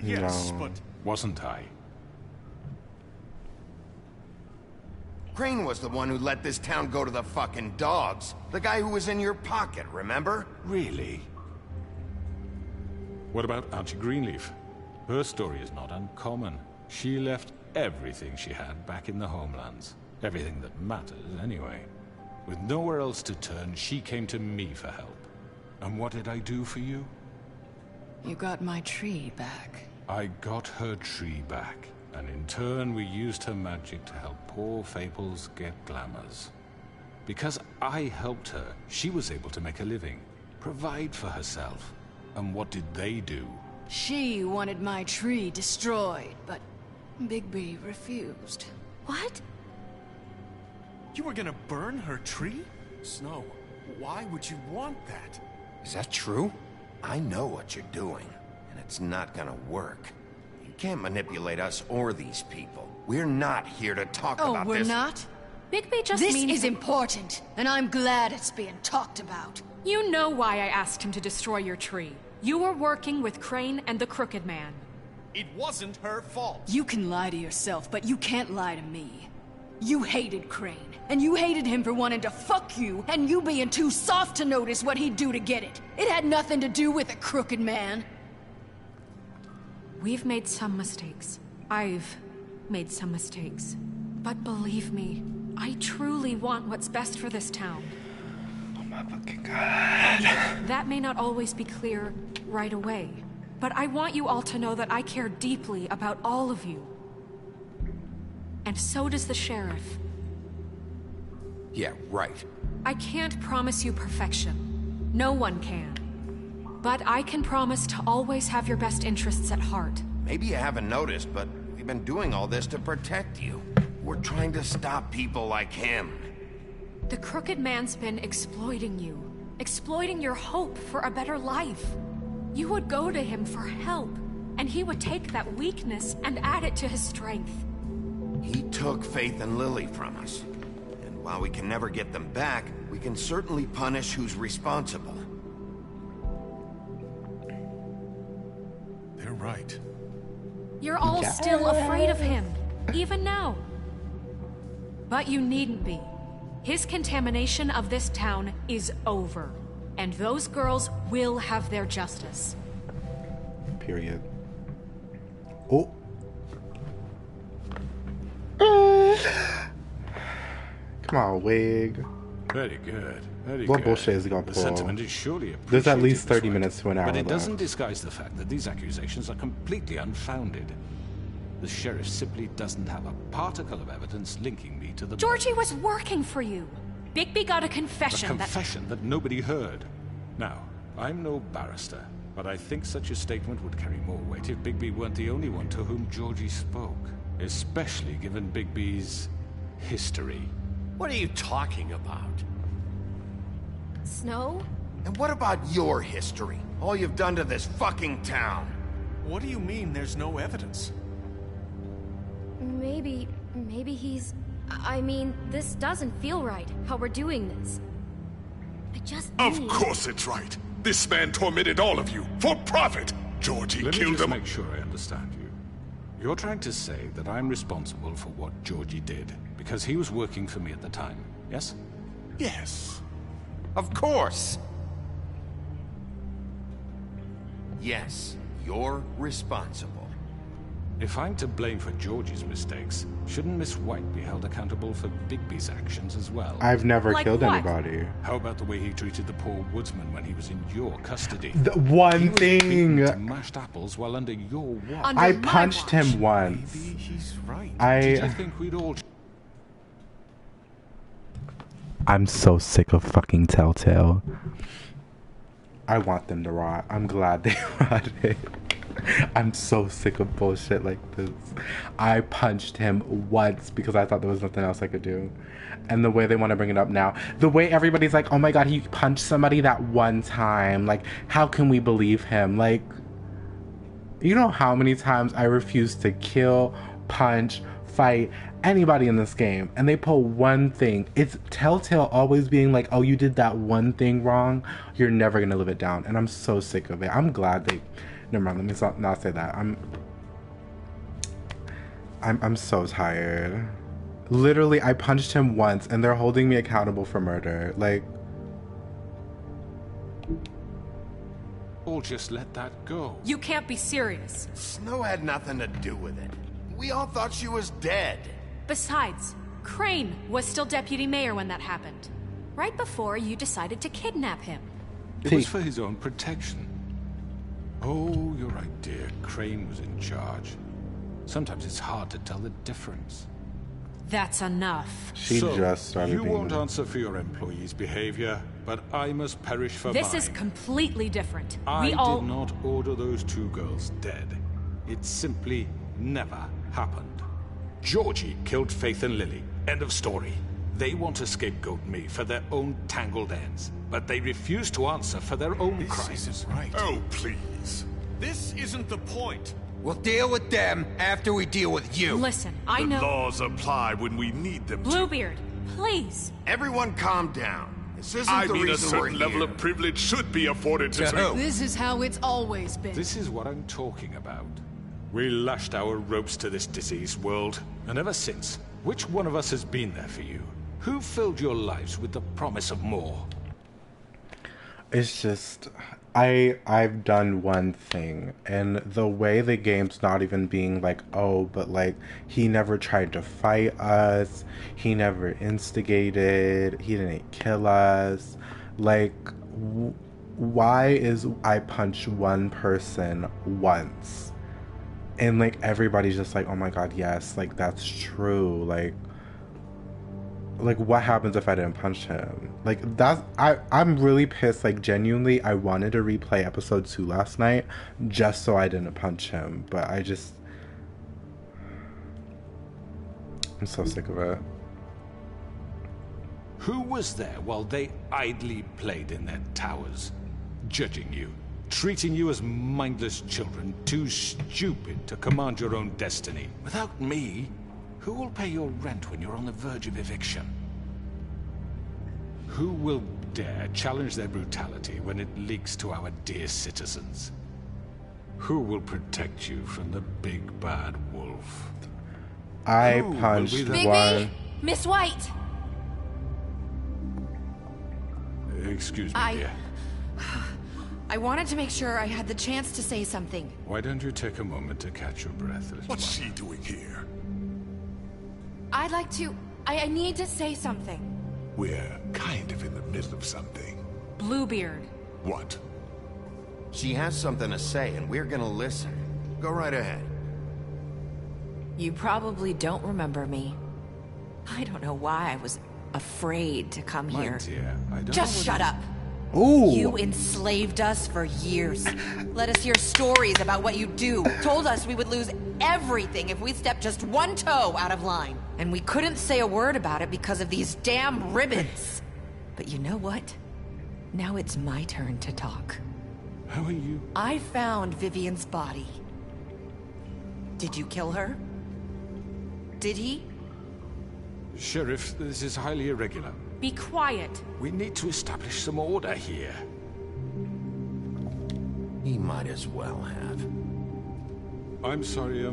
Yes, No. but Wasn't I? Crane was the one who let this town go to the fucking dogs. The guy who was in your pocket, remember? Really? What about Archie Greenleaf? Her story is not uncommon. She left everything she had back in the homelands. Everything that matters, anyway. With nowhere else to turn, she came to me for help. And what did I do for you? You got my tree back. I got her tree back, and in turn we used her magic to help poor Fables get glamours. Because I helped her, she was able to make a living, provide for herself. And what did they do? She wanted my tree destroyed, but Bigby refused. What? you were gonna burn her tree? Snow, why would you want that? Is that true? I know what you're doing, and it's not gonna work. You can't manipulate us or these people. We're not here to talk about Oh, we're this. not? Bigby just This means... is important, and I'm glad it's being talked about. You know why I asked him to destroy your tree. You were working with Crane and the Crooked Man. It wasn't her fault. You can lie to yourself, but you can't lie to me. You hated Crane, and you hated him for wanting to fuck you, and you being too soft to notice what he'd do to get it. It had nothing to do with the Crooked Man. We've made some mistakes. I've made some mistakes. But believe me, I truly want what's best for this town. Oh my fucking god. That may not always be clear right away, but I want you all to know that I care deeply about all of you. And so does the sheriff. Yeah, right. I can't promise you perfection. No one can. But I can promise to always have your best interests at heart. Maybe you haven't noticed, but we've been doing all this to protect you. We're trying to stop people like him. The Crooked Man's been exploiting you. Exploiting your hope for a better life. You would go to him for help, and he would take that weakness and add it to his strength. He took Faith and Lily from us. And while we can never get them back, we can certainly punish who's responsible. They're right. You're all still afraid of him, even now. But you needn't be. His contamination of this town is over. And those girls will have their justice. Period. Oh. Come on, Wig. Very good. Very What good. bullshit is he gonna The pull? sentiment is surely appreciated. There's at least 30 Miss White. minutes to an hour But it left. doesn't disguise the fact that these accusations are completely unfounded. The sheriff simply doesn't have a particle of evidence linking me to the Georgie was working for you. Bigby got a A confession confession that nobody heard. Now, I'm no barrister, but I think such a statement would carry more weight if Bigby weren't the only one to whom Georgie spoke. Especially given Bigby's history. What are you talking about? Snow? And what about your history? All you've done to this fucking town. What do you mean there's no evidence? Maybe he's... I mean, this doesn't feel right, how we're doing this. I just Of need... course it's right. This man tormented all of you for profit. Georgie Let me killed just him. make sure I understand you. You're trying to say that I'm responsible for what Georgie did because he was working for me at the time, yes? Yes. Of course. Yes, you're responsible. If I'm to blame for Georgie's mistakes, shouldn't Miss White be held accountable for Bigby's actions as well? I've never killed anybody. How about the way he treated the poor woodsman when he was in your custody? The one He was thing. beaten to mashed apples while under your watch. I punched him once. Maybe he's right. I- Did you think we'd all... I'm so sick of fucking Telltale. I want them to rot. I'm glad they rotted. I'm so sick of bullshit like this. I punched him once because I thought there was nothing else I could do. And the way they want to bring it up now, the way everybody's like, oh my god, he punched somebody that one time. Like, how can we believe him? Like, you know how many times I refuse to kill, punch, fight anybody in this game, and they pull one thing. It's Telltale always being like, oh, you did that one thing wrong, you're never gonna live it down. And I'm so sick of it. I'm glad they... Never mind, let me not say that. I'm so tired. Literally, I punched him once and they're holding me accountable for murder. Like... all just let that go. You can't be serious. Snow had nothing to do with it. We all thought she was dead. Besides, Crane was still deputy mayor when that happened. Right before you decided to kidnap him. It was for his own protection. Oh, you're right, dear. Crane was in charge. Sometimes it's hard to tell the difference. That's enough. She just started you being... won't answer for your employees' behavior, but I must perish for mine. This is completely different. I We all... did not order those two girls dead. It simply never happened. Georgie killed Faith and Lily. End of story. They want to scapegoat me for their own tangled ends, but they refuse to answer for their own crimes. This isn't right. Oh, please. This isn't the point. We'll deal with them after we deal with you. Listen, I The know... laws apply when we need them to. Bluebeard, please. Everyone calm down. This isn't I the mean, a reason we're certain level here. of privilege should be afforded to... This is how it's always been. This is what I'm talking about. We lashed our ropes to this diseased world, and ever since, which one of us has been there for you? Who filled your lives with the promise of more? It's just... I've done one thing, and the way the game's not even being like, oh, but like, he never tried to fight us, he never instigated, he didn't kill us. Like, why is I punch one person once? And like, everybody's just like, oh my god, yes, like, that's true. Like, what happens if I didn't punch him? Like, that's... I'm really pissed. Like, genuinely, I wanted to replay episode 2 last night just so I didn't punch him. But I just... I'm so sick of it. Who was there while they idly played in their towers? Judging you, treating you as mindless children, too stupid to command your own destiny. Without me, who will pay your rent when you're on the verge of eviction? Who will dare challenge their brutality when it leaks to our dear citizens? Who will protect you from the big bad wolf? I Who will punched be the- Bigby! Miss White! Excuse me, I- dear. I wanted to make sure I had the chance to say something. Why don't you take a moment to catch your breath, little What's she doing here? I'd like to... I need to say something. We're kind of in the middle of something. Bluebeard. What? She has something to say, and we're gonna listen. Go right ahead. You probably don't remember me. I don't know why I was afraid to come My here. dear, I don't Just know shut up. Ooh. You enslaved us for years. Let us hear stories about what you do. Told us we would lose everything if we stepped just one toe out of line. And we couldn't say a word about it because of these damn ribbons. But you know what? Now it's my turn to talk. How are you? I found Vivian's body. Did you kill her? Did he? Sheriff, this is highly irregular. Be quiet. We need to establish some order here. He might as well have. I'm sorry,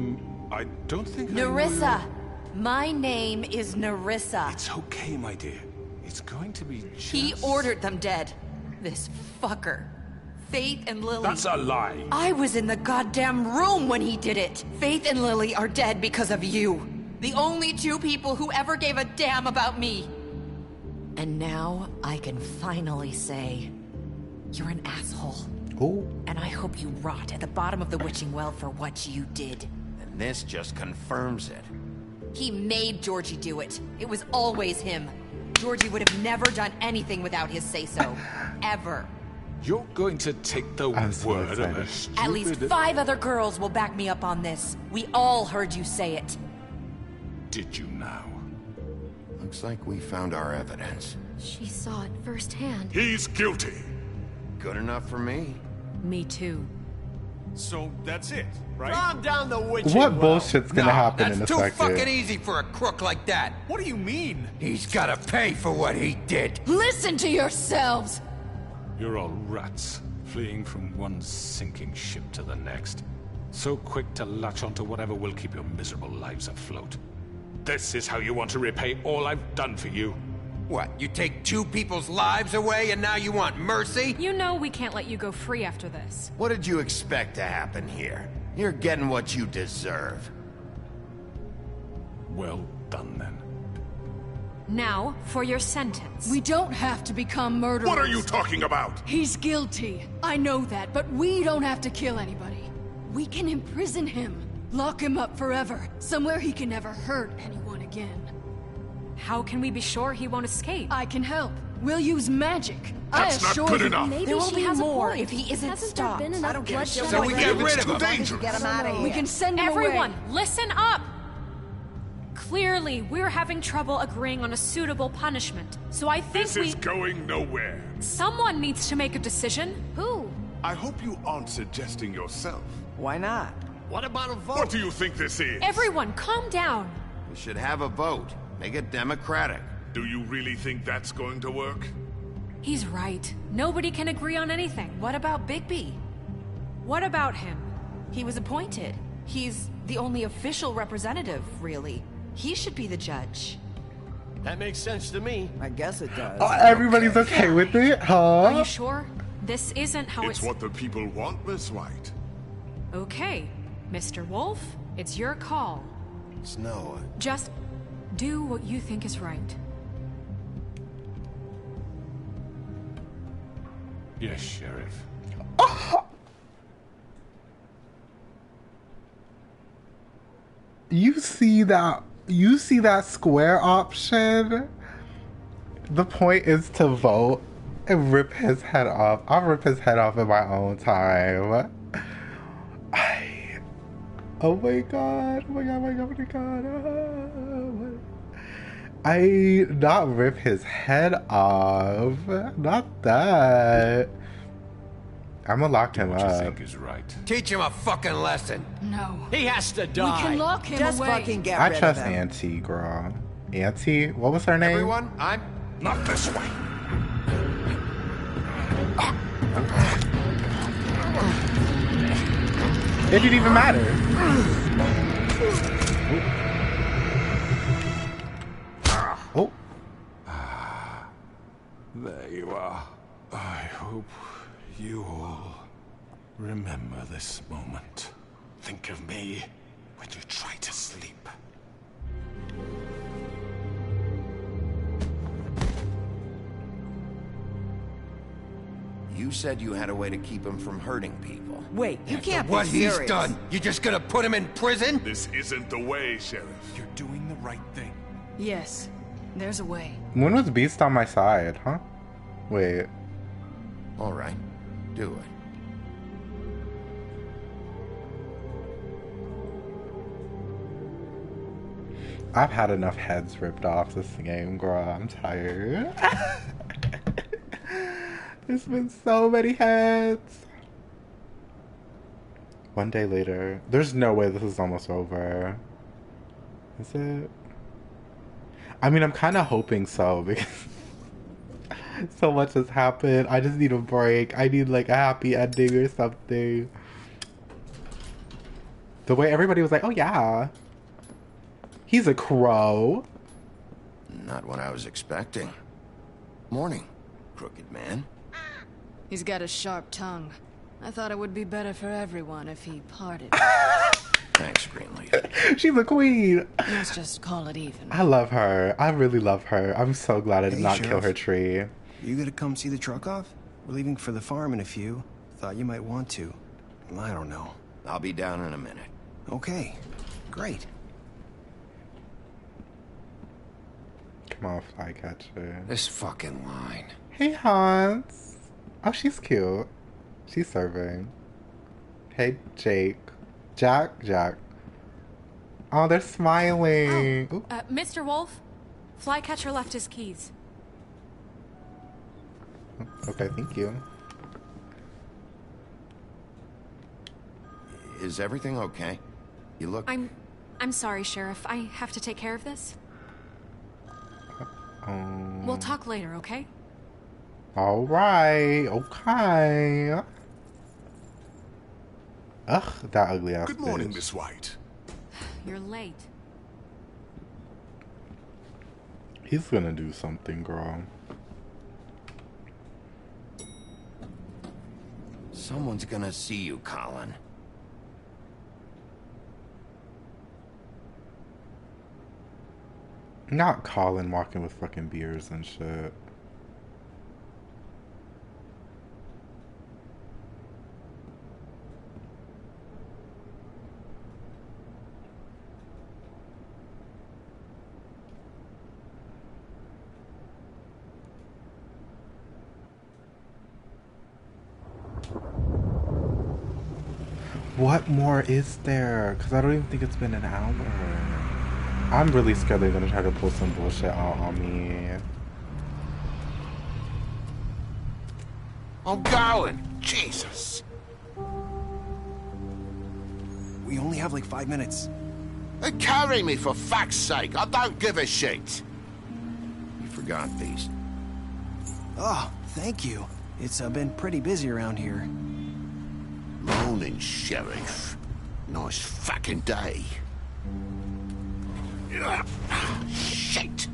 I don't think Nerissa! My name is Nerissa. It's okay, my dear. It's going to be just... He ordered them dead. This fucker. Faith and Lily... That's a lie! I was in the goddamn room when he did it! Faith and Lily are dead because of you. The only two people who ever gave a damn about me. And now I can finally say, you're an asshole. Ooh. And I hope you rot at the bottom of the witching well for what you did. And this just confirms it. He made Georgie do it. It was always him. Georgie would have never done anything without his say-so. Ever. You're going to take the word of a stupid... At least 5 other girls will back me up on this. We all heard you say it. Did you now? Looks like we found our evidence. She saw it firsthand. He's guilty. Good enough for me. Me too. So that's it, right? Calm down the witching What well. bullshit's gonna happen in a That's too second? fucking easy for a crook like that. What do you mean? He's gotta pay for what he did. Listen to yourselves! You're all rats, fleeing from one sinking ship to the next. So quick to latch onto whatever will keep your miserable lives afloat. This is how you want to repay all I've done for you. What, you take 2 people's lives away and now you want mercy? You know we can't let you go free after this. What did you expect to happen here? You're getting what you deserve. Well done, then. Now, for your sentence. We don't have to become murderers. What are you talking about? He's guilty. I know that, but we don't have to kill anybody. We can imprison him. Lock him up forever. Somewhere he can never hurt anyone again. How can we be sure he won't escape? I can help. We'll use magic. That's I not assure good you. enough. Maybe There will she be has a more point. if he isn't Hasn't stopped. there been enough I don't give a bloodshed shit. So we already? get rid It's of too him. dangerous. Get him out of here. We can send him Everyone, away. listen up! Clearly, we're having trouble agreeing on a suitable punishment. So I think This is going nowhere. someone needs to make a decision. Who? I hope you aren't suggesting yourself. Why not? What about a vote? What do you think this is? Everyone, calm down. We should have a vote. Make it democratic. Do you really think that's going to work? He's right. Nobody can agree on anything. What about Bigby? What about him? He was appointed. He's the only official representative, really. He should be the judge. That makes sense to me. I guess it does. Oh, everybody's okay with it, huh? Are you sure? This isn't how It's what the people want, Miss White. Okay, Mr. Wolf, it's your call. Snow. Just do what you think is right. Yes, Sheriff. You see that square option? The point is to vote and rip his head off. I'll rip his head off in my own time. Oh my god, oh my god, oh my god, oh my god. I not rip his head off. Not that. I'm gonna lock him What you up. think is right. Teach him a fucking lesson. No. He has to die. We can lock him Just away. fucking get I rid trust of him. Auntie, girl. Auntie? What was her name? Everyone, I'm... Not this way. It didn't even matter. Oh. There you are. I hope You all remember this moment. Think of me when you try to sleep. You said you had a way to keep him from hurting people. Wait, you can't be What serious. he's done, you just gonna put him in prison? This isn't the way, Sheriff. You're doing the right thing. Yes, there's a way. When was Beast on my side, huh? Wait. All right, do it. I've had enough heads ripped off this game, girl. I'm tired. There's been so many heads. One day later. There's no way this is almost over. Is it? I mean, I'm kind of hoping so because so much has happened. I just need a break. I need like a happy ending or something. The way everybody was like, oh yeah. He's a crow. Not what I was expecting. Morning, crooked man. He's got a sharp tongue. I thought it would be better for everyone if he parted. Thanks, Greenleaf. She's a queen. Let's just call it even. I love her. I really love her. I'm so glad I did not kill her tree. You gonna come see the truck off? We're leaving for the farm in a few. Thought you might want to. I don't know. I'll be down in a minute. Okay, great. Come on, Flycatcher. This fucking line. Hey, Hans. Oh, she's cute. She's serving. Hey, Jake. Jack. Oh, they're smiling. Oh, Mr. Wolf, Flycatcher left his keys. Okay, thank you. Is everything okay? You look... I'm sorry, Sheriff. I have to take care of this. We'll talk later, okay? All right. Okay. Ugh, that ugly ass Good morning, bitch. Miss White. You're late. He's gonna do something, girl. Someone's gonna see you, Colin. Not Colin walking with fucking beers and shit. What more is there? Because I don't even think it's been an hour. I'm really scared they're gonna try to pull some bullshit out on me. I'm going. Jesus. We only have like 5 minutes. Carry me for fuck's sake. I don't give a shit. You forgot these. Oh, thank you. It's been pretty busy around here. Morning, Sheriff. Nice fucking day. Shit.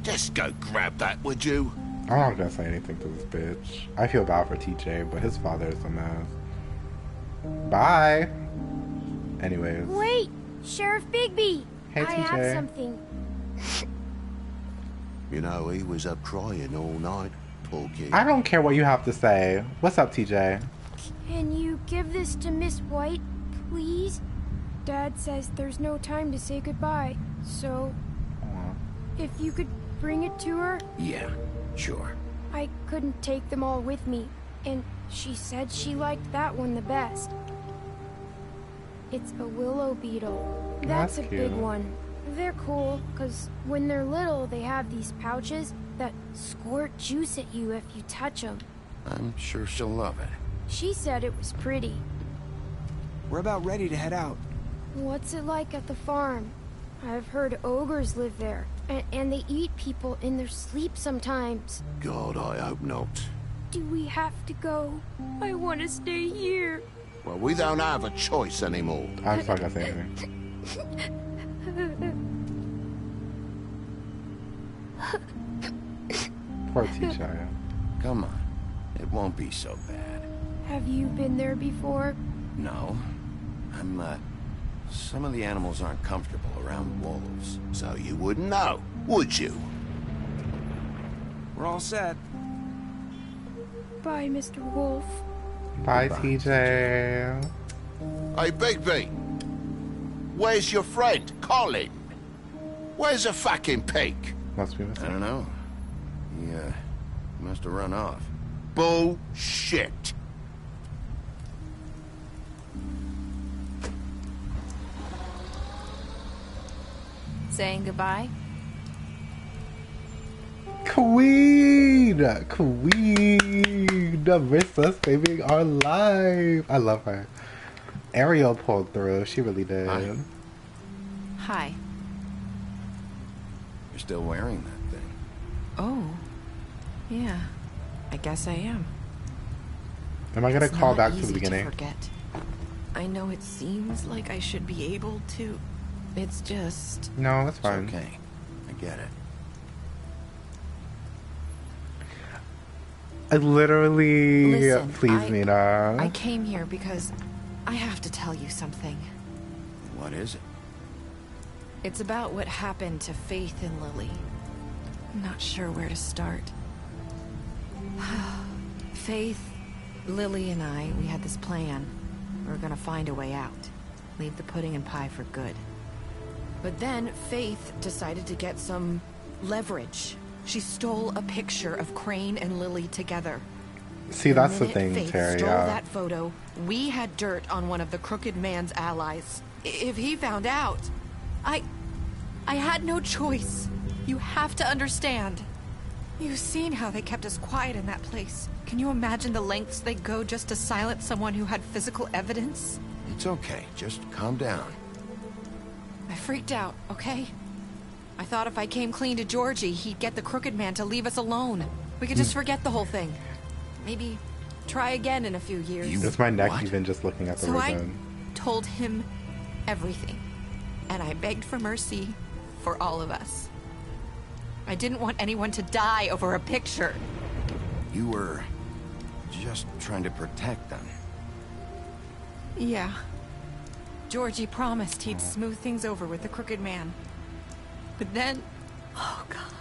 Just go grab that, would you? I'm not gonna say anything to this bitch. I feel bad for TJ, but his father is a mess. Bye. Anyways. Wait, Sheriff Bigby. Hey, I TJ. have something. You know, he was up crying all night, poor kid. I don't care what you have to say. What's up, TJ? Can you give this to Miss White, please? Dad says there's no time to say goodbye, so if you could bring it to her. Yeah, sure. I couldn't take them all with me, and she said she liked that one the best. It's a willow beetle. That's a big cute. one. They're cool, because when they're little, they have these pouches that squirt juice at you if you touch them. I'm sure she'll love it. She said it was pretty. We're about ready to head out. What's it like at the farm? I've heard ogres live there, and they eat people in their sleep sometimes. God, I hope not. Do we have to go? I want to stay here. Well, we don't have a choice anymore. I'm just not gonna say anything. Poor TJ. Come on. It won't be so bad. Have you been there before? No. Some of the animals aren't comfortable around wolves. So you wouldn't know, would you? We're all set. Bye, Mr. Wolf. Bye, TJ. Hey, Bigby. Where's your friend, Colin? Where's the fucking pig? Must be missing. I don't know. He must have run off. Bullshit. Saying goodbye? Queen! Marissa saving our life. I love her. Ariel pulled through. She really did. Hi. You're still wearing that thing. Oh. Yeah. I guess I am. Am I gonna call back to the beginning? To forget. I know it seems like I should be able to. It's just... No, that's fine. It's okay. I get it. I literally... Listen, Please, Mina. I came here because I have to tell you something. What is it? It's about what happened to Faith and Lily. I'm not sure where to start. Faith, Lily, and I, we had this plan. We were gonna find a way out. Leave the pudding and pie for good. But then Faith decided to get some leverage. She stole a picture of Crane and Lily together. See, that's the thing, Faith Terry. stole that photo. We had dirt on one of the Crooked Man's allies. If he found out, I had no choice. You have to understand. You've seen how they kept us quiet in that place. Can you imagine the lengths they go just to silence someone who had physical evidence? It's okay. Just calm down. I freaked out, okay? I thought if I came clean to Georgie, he'd get the Crooked Man to leave us alone. We could just forget the whole thing. Maybe try again in a few years. It's my neck even just looking at the So ribbon. I told him everything. And I begged for mercy for all of us. I didn't want anyone to die over a picture. You were just trying to protect them. Yeah. Georgie promised he'd smooth things over with the Crooked Man. But then... Oh, God.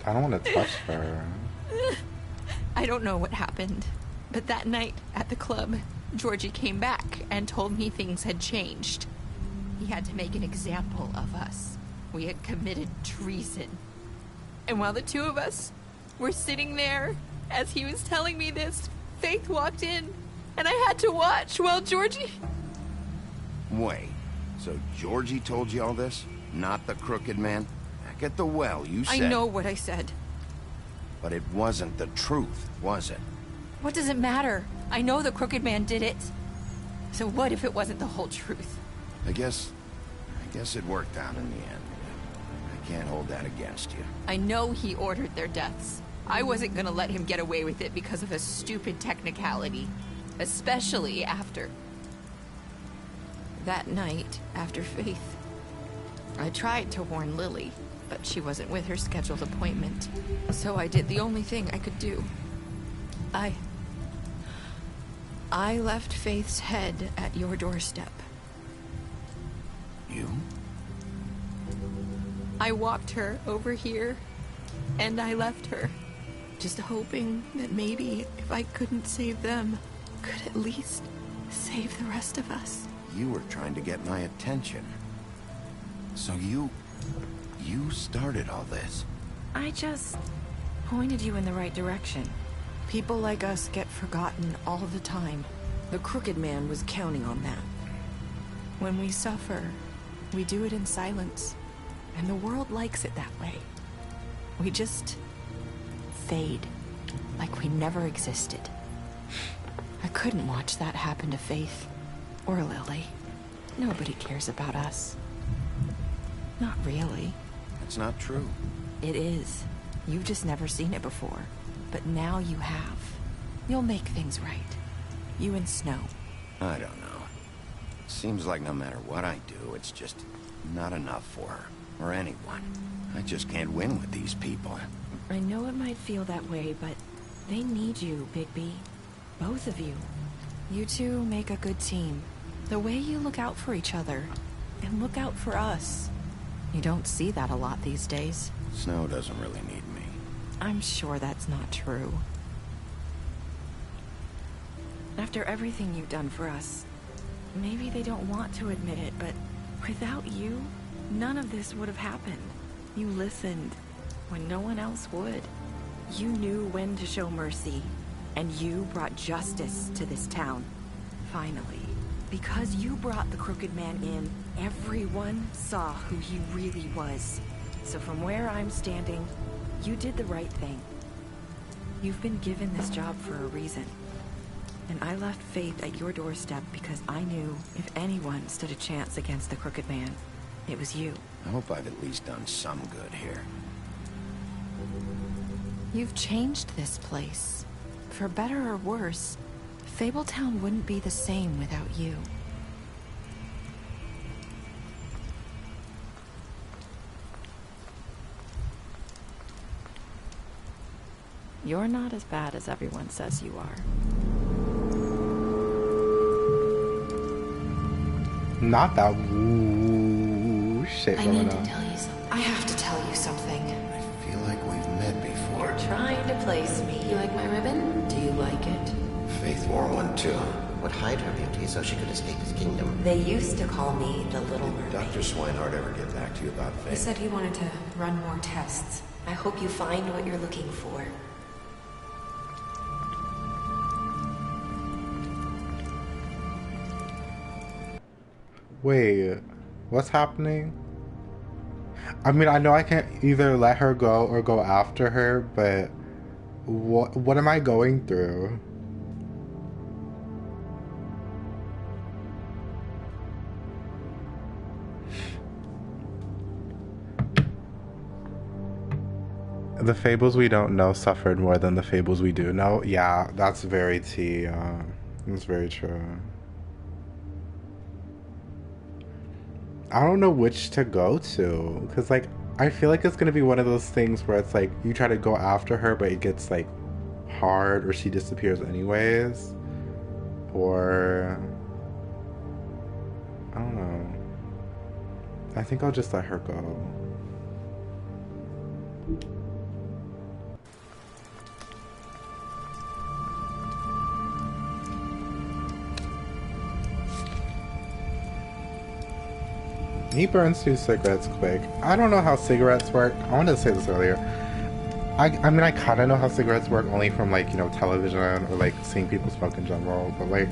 I don't want to touch her. I don't know what happened. But that night at the club, Georgie came back and told me things had changed. He had to make an example of us. We had committed treason. And while the two of us were sitting there, as he was telling me this, Faith walked in, and I had to watch while Georgie... Wait, so Georgie told you all this? Not the Crooked Man? Back at the well, you said... I know what I said. But it wasn't the truth, was it? What does it matter? I know the Crooked Man did it. So what if it wasn't the whole truth? I guess it worked out in the end. I can't hold that against you. I know he ordered their deaths. I wasn't gonna let him get away with it because of a stupid technicality. Especially after... That night, after Faith, I tried to warn Lily, but she wasn't with her scheduled appointment. So I did the only thing I could do. I left Faith's head at your doorstep. You? I walked her over here, and I left her. Just hoping that maybe if I couldn't save them, could at least save the rest of us. You were trying to get my attention. So you started all this. I just pointed you in the right direction. People like us get forgotten all the time. The Crooked Man was counting on that. When we suffer, we do it in silence. And the world likes it that way. We just fade, like we never existed. I couldn't watch that happen to Faith, or Lily. Nobody cares about us. Not really. That's not true. It is. You've just never seen it before. But now you have. You'll make things right. You and Snow. I don't know. Seems like no matter what I do, it's just not enough for her. Or anyone. I just can't win with these people. I know it might feel that way, but they need you, Bigby. Both of you. You two make a good team. The way you look out for each other, and look out for us. You don't see that a lot these days. Snow doesn't really need me. I'm sure that's not true. After everything you've done for us, maybe they don't want to admit it, but without you, none of this would have happened. You listened when no one else would. You knew when to show mercy, and you brought justice to this town. Finally. Because you brought the Crooked Man in, everyone saw who he really was. So from where I'm standing, you did the right thing. You've been given this job for a reason. And I left Faith at your doorstep because I knew if anyone stood a chance against the Crooked Man, it was you. I hope I've at least done some good here. You've changed this place. For better or worse, Fabletown wouldn't be the same without you. You're not as bad as everyone says you are. Not that woo shit I going need on. to tell you something. I have to tell you something. I feel like we've met before. You're trying to place me. You like my ribbon? Do you like it? Faith wore one too. Would hide her beauty so she could escape his kingdom. They used to call me the Little Mermaid. Dr. Swinehart ever get back to you about He Faith? said he wanted to run more tests. I hope you find what you're looking for. Wait, what's happening? I mean, I know I can't either let her go or go after her, but what am I going through? The fables we don't know suffered more than the fables we do know. Yeah, that's very tea. That's very true. I don't know which to go to, because like I feel like it's gonna be one of those things where it's like you try to go after her but it gets like hard, or she disappears anyways, or I don't know. I think I'll just let her go. He burns 2 cigarettes quick. I don't know how cigarettes work. I wanted to say this earlier. I mean, I kind of know how cigarettes work only from, like, you know, television or, like, seeing people smoke in general. But, like,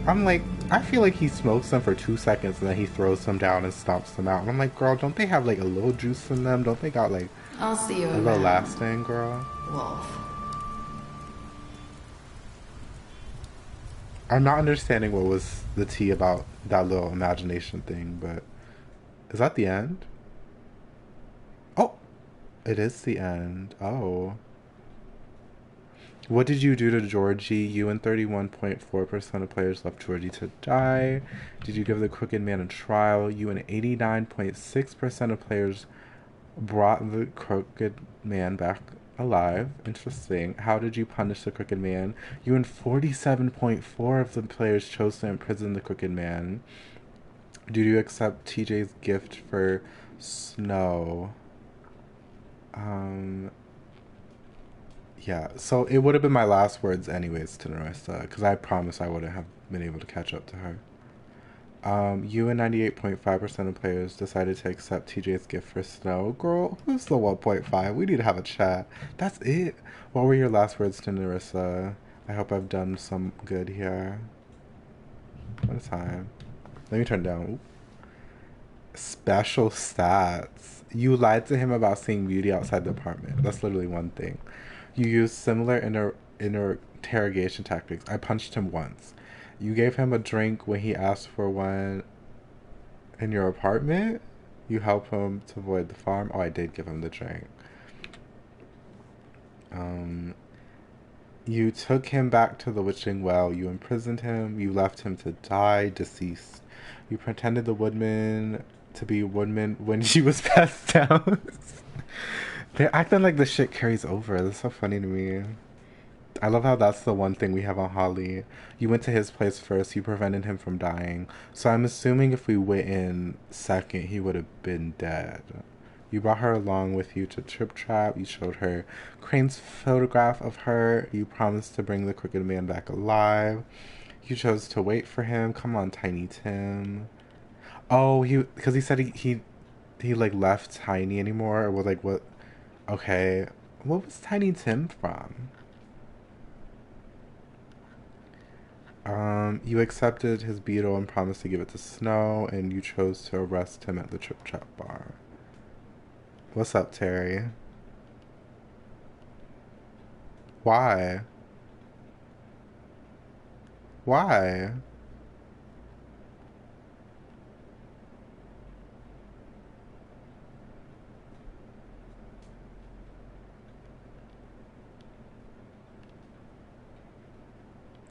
I'm like, I feel like he smokes them for 2 seconds and then he throws them down and stomps them out. And I'm like, girl, don't they have, like, a little juice in them? Don't they got, like, I'll see you a little lasting, girl? Wolf. I'm not understanding what was the tea about that little imagination thing, but... Is that the end? Oh! It is the end. Oh. What did you do to Georgie? You and 31.4% of players left Georgie to die. Did you give the Crooked Man a trial? You and 89.6% of players brought the Crooked Man back alive. Interesting. How did you punish the Crooked Man? You and 47.4% of the players chose to imprison the Crooked Man. Did you accept TJ's gift for Snow? Yeah, so it would have been my last words anyways to Nerissa, because I promise I wouldn't have been able to catch up to her. You and 98.5% of players decided to accept TJ's gift for Snow. Girl, who's the 1.5? We need to have a chat. That's it. What were your last words to Nerissa? I hope I've done some good here. What a time. Let me turn down. Special stats. You lied to him about seeing beauty outside the apartment. That's literally one thing. You used similar interrogation tactics. I punched him once. You gave him a drink when he asked for one in your apartment. You helped him to avoid the farm. Oh, I did give him the drink. You took him back to the witching well. You imprisoned him. You left him to die, deceased. You pretended the woodman to be Woodman when she was passed down. They're acting like the shit carries over. That's so funny to me. I love how that's the one thing we have on Holly. You went to his place first. You prevented him from dying. So I'm assuming if we went in second, he would have been dead. You brought her along with you to Trip Trap. You showed her Crane's photograph of her. You promised to bring the Crooked Man back alive. You chose to wait for him. Come on, Tiny Tim. Oh, because he said he like left Tiny anymore, or was like what? Okay, what was Tiny Tim from? You accepted his beetle and promised to give it to Snow, and you chose to arrest him at the Trip Trap bar. What's up, Terry? Why? Why?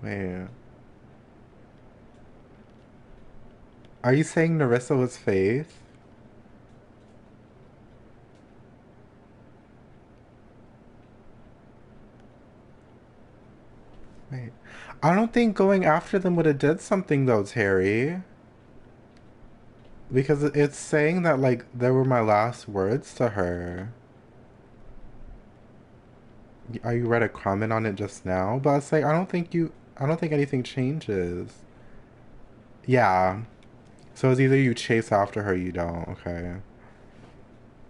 Wait. Are you saying Nerissa was Faith? Wait. I don't think going after them would have did something though, Terry. Because it's saying that like they were my last words to her. Are you read a comment on it just now? But it's like I don't think anything changes. Yeah. So it's either you chase after her or you don't, okay.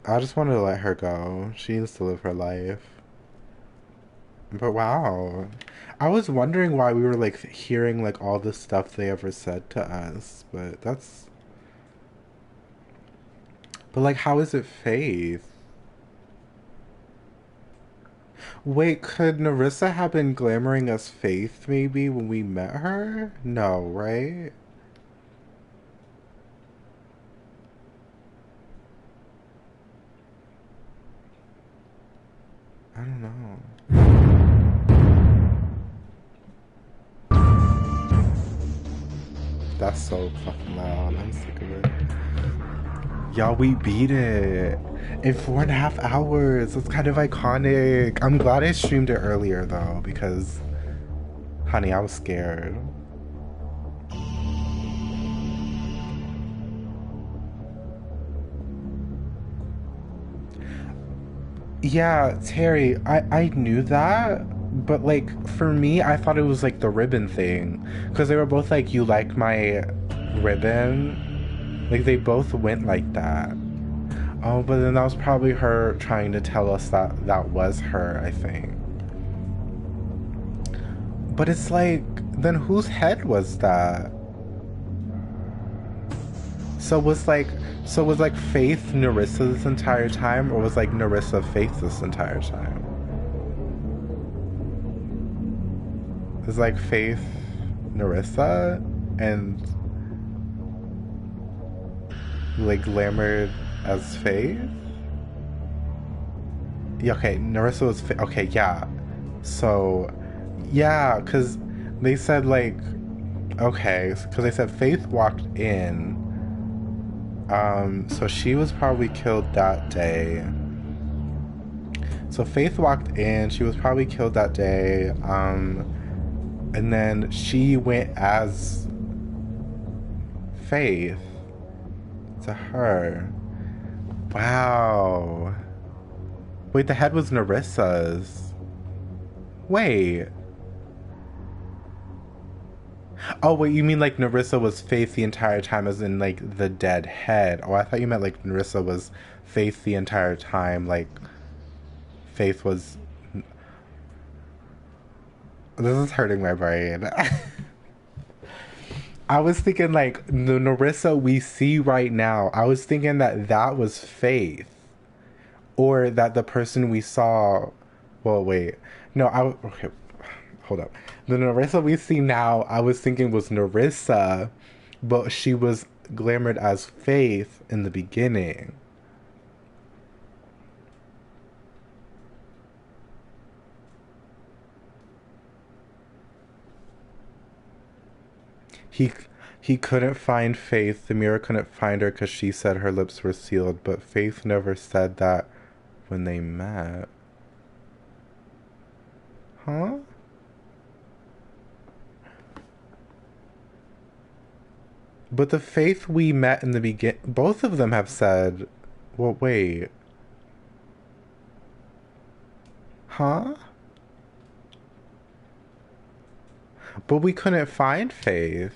I just wanted to let her go. She needs to live her life. But wow. I was wondering why we were like hearing like all the stuff they ever said to us, but that's... But like how is it Faith? Wait, could Nerissa have been glamoring as Faith maybe when we met her? No, right? I don't know. That's so fucking loud. I'm sick of it. Y'all, we beat it in 4.5 hours. It's kind of iconic. I'm glad I streamed it earlier though, because honey, I was scared. Yeah, Terry, I knew that, but like for me, I thought it was like the ribbon thing, because they were both like, you like my ribbon? Like they both went like that. Oh, but then that was probably her trying to tell us that that was her, I think. But it's like, then whose head was that? So was like Faith Nerissa this entire time, or was like Nerissa Faith this entire time? It's like Faith Nerissa and like glamored as Faith? Yeah, okay, Nerissa was okay, yeah. So, yeah, because they said like, okay, because they said Faith walked in. So she was probably killed that day. So Faith walked in, she was probably killed that day. And then she went as Faith to her. Wow. Wait, the head was Nerissa's. Wait. Oh, wait, you mean like Nerissa was Faith the entire time as in like the dead head. Oh, I thought you meant like Nerissa was Faith the entire time, like Faith was... This is hurting my brain. I was thinking like the Nerissa we see right now, I was thinking that that was Faith. Or that the person we saw... Well, wait. No, okay, hold up. The Nerissa we see now, I was thinking was Nerissa, but she was glamored as Faith in the beginning. He couldn't find Faith. The mirror couldn't find her because she said her lips were sealed, but Faith never said that when they met. Huh? But the Faith we met in the beginning, both of them have said, well, wait. Huh? But we couldn't find Faith.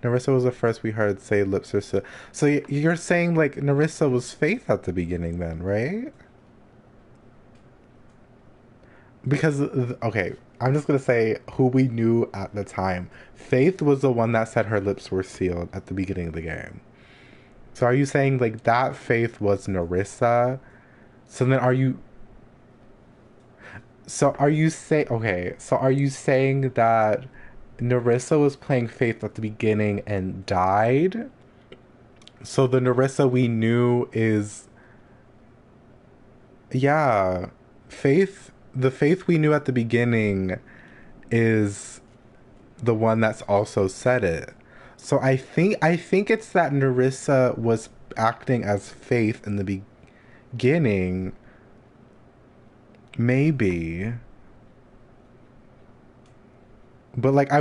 Nerissa was the first we heard say lips are sealed. So you're saying, like, Nerissa was Faith at the beginning then, right? Because, okay, I'm just going to say who we knew at the time. Faith was the one that said her lips were sealed at the beginning of the game. So are you saying, like, that Faith was Nerissa? So then are you... So are you saying... Okay, so are you saying that Nerissa was playing Faith at the beginning and died? So the Nerissa we knew is... Yeah, Faith... The Faith we knew at the beginning is the one that's also said it. So I think it's that Nerissa was acting as Faith in the beginning. Maybe. But like I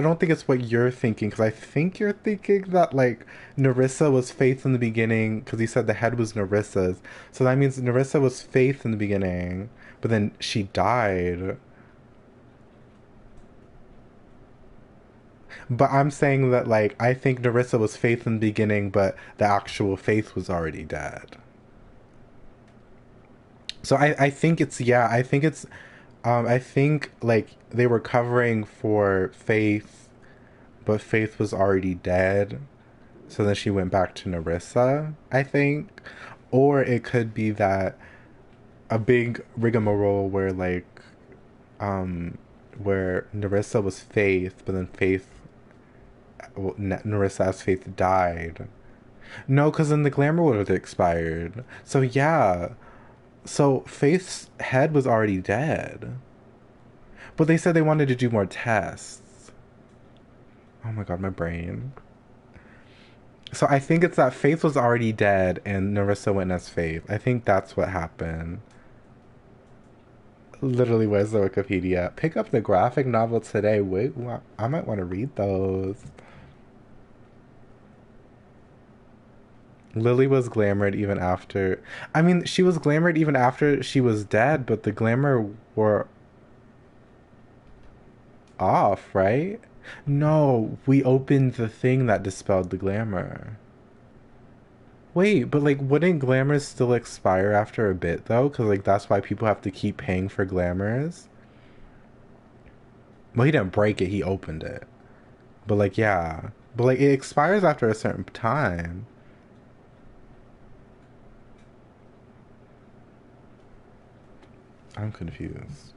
don't think it's what you're thinking, because I think you're thinking that like Nerissa was Faith in the beginning because you said the head was Nerissa's. So that means Nerissa was Faith in the beginning, but then she died. But I'm saying that, like, I think Nerissa was Faith in the beginning, but the actual Faith was already dead. So I think it's, yeah, I think it's, I think, like, they were covering for Faith, but Faith was already dead. So then she went back to Nerissa, I think. Or it could be that a big rigmarole where, like, where Nerissa was Faith, but then Faith, well, Nerissa as Faith died. No, because then the glamour would have expired. So yeah, so Faith's head was already dead. But they said they wanted to do more tests. Oh my god, my brain. So I think it's that Faith was already dead and Nerissa went as Faith. I think that's what happened. Literally, where's the Wikipedia? Pick up the graphic novel today. Wait, I might want to read those. Lily was glamoured even after... I mean, she was glamoured even after she was dead, but the glamour were off, right? No, we opened the thing that dispelled the glamour. Wait, but, like, wouldn't glamours still expire after a bit, though? Because, like, that's why people have to keep paying for glamours. Well, he didn't break it, he opened it. But, like, yeah. But, like, it expires after a certain time. I'm confused.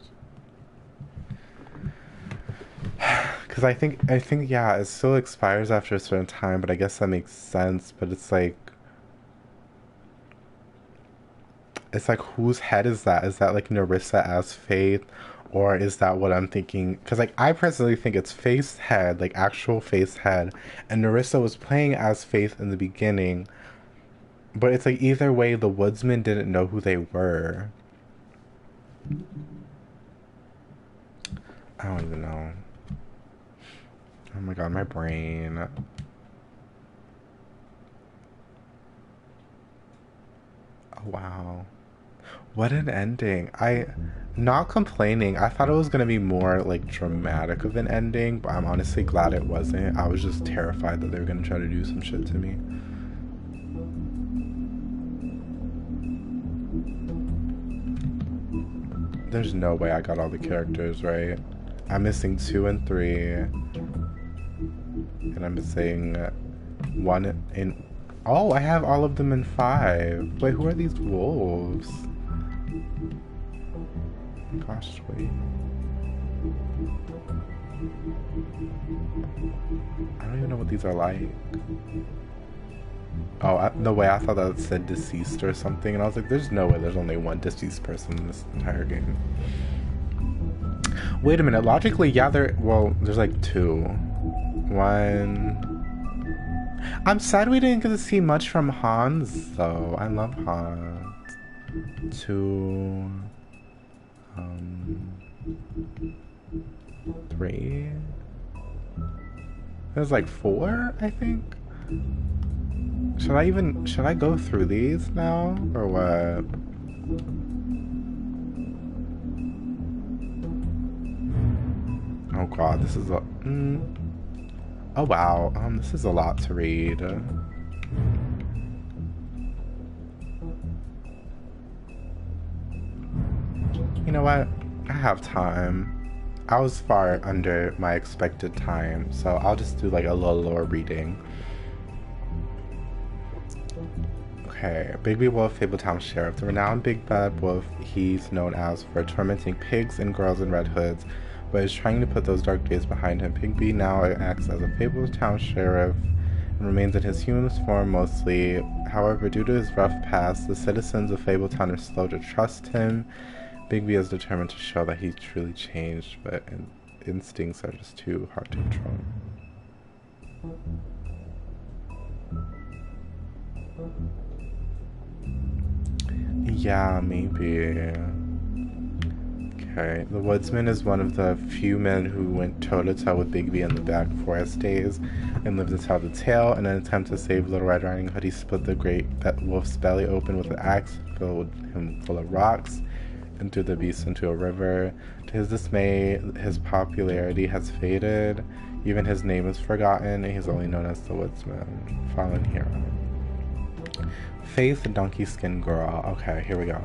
Because I think, yeah, it still expires after a certain time, but I guess that makes sense. But it's like, whose head is that? Is that, like, Nerissa as Faith? Or is that what I'm thinking? Because, like, I personally think it's Faith's head, like, actual Faith's head. And Nerissa was playing as Faith in the beginning. But it's like, either way, the woodsman didn't know who they were. I don't even know. Oh my god, my brain. Oh, wow. What an ending. Not complaining. I thought it was going to be more, like, dramatic of an ending, but I'm honestly glad it wasn't. I was just terrified that they were going to try to do some shit to me. There's no way I got all the characters right. I'm missing 2 and 3. And I'm missing 1 in... Oh, I have all of them in 5. Wait, who are these wolves? Gosh, wait. I don't even know what these are like. Oh, no way, I thought that said deceased or something, and I was like, there's no way there's only one deceased person in this entire game. Wait a minute, logically, yeah, there's like 2. 1... I'm sad we didn't get to see much from Hans, though. I love Hans. 2, 3. There's like 4, I think. Should I go through these now or what? Oh god, this is a oh wow, this is a lot to read. You know what? I have time. I was far under my expected time, so I'll just do like a little lower reading. Okay, Bigby Wolf, Fabletown Sheriff. The renowned Big Bad Wolf, he's known as for tormenting pigs and girls in red hoods, but is trying to put those dark days behind him. Bigby now acts as a Fabletown Sheriff and remains in his human form mostly. However, due to his rough past, the citizens of Fabletown are slow to trust him. Bigby is determined to show that he's truly changed, but instincts are just too hard to control. Yeah, maybe. Okay, the Woodsman is one of the few men who went toe-to-toe with Bigby in the Black Forest days and lived to tell the tale. In an attempt to save Little Red Riding Hood, he split the great wolf's belly open with an axe, filled him full of rocks, and threw the beast into a river. To his dismay, his popularity has faded. Even his name is forgotten, and he's only known as the Woodsman, fallen hero. Faith, Donkey Skin Girl. Okay, here we go.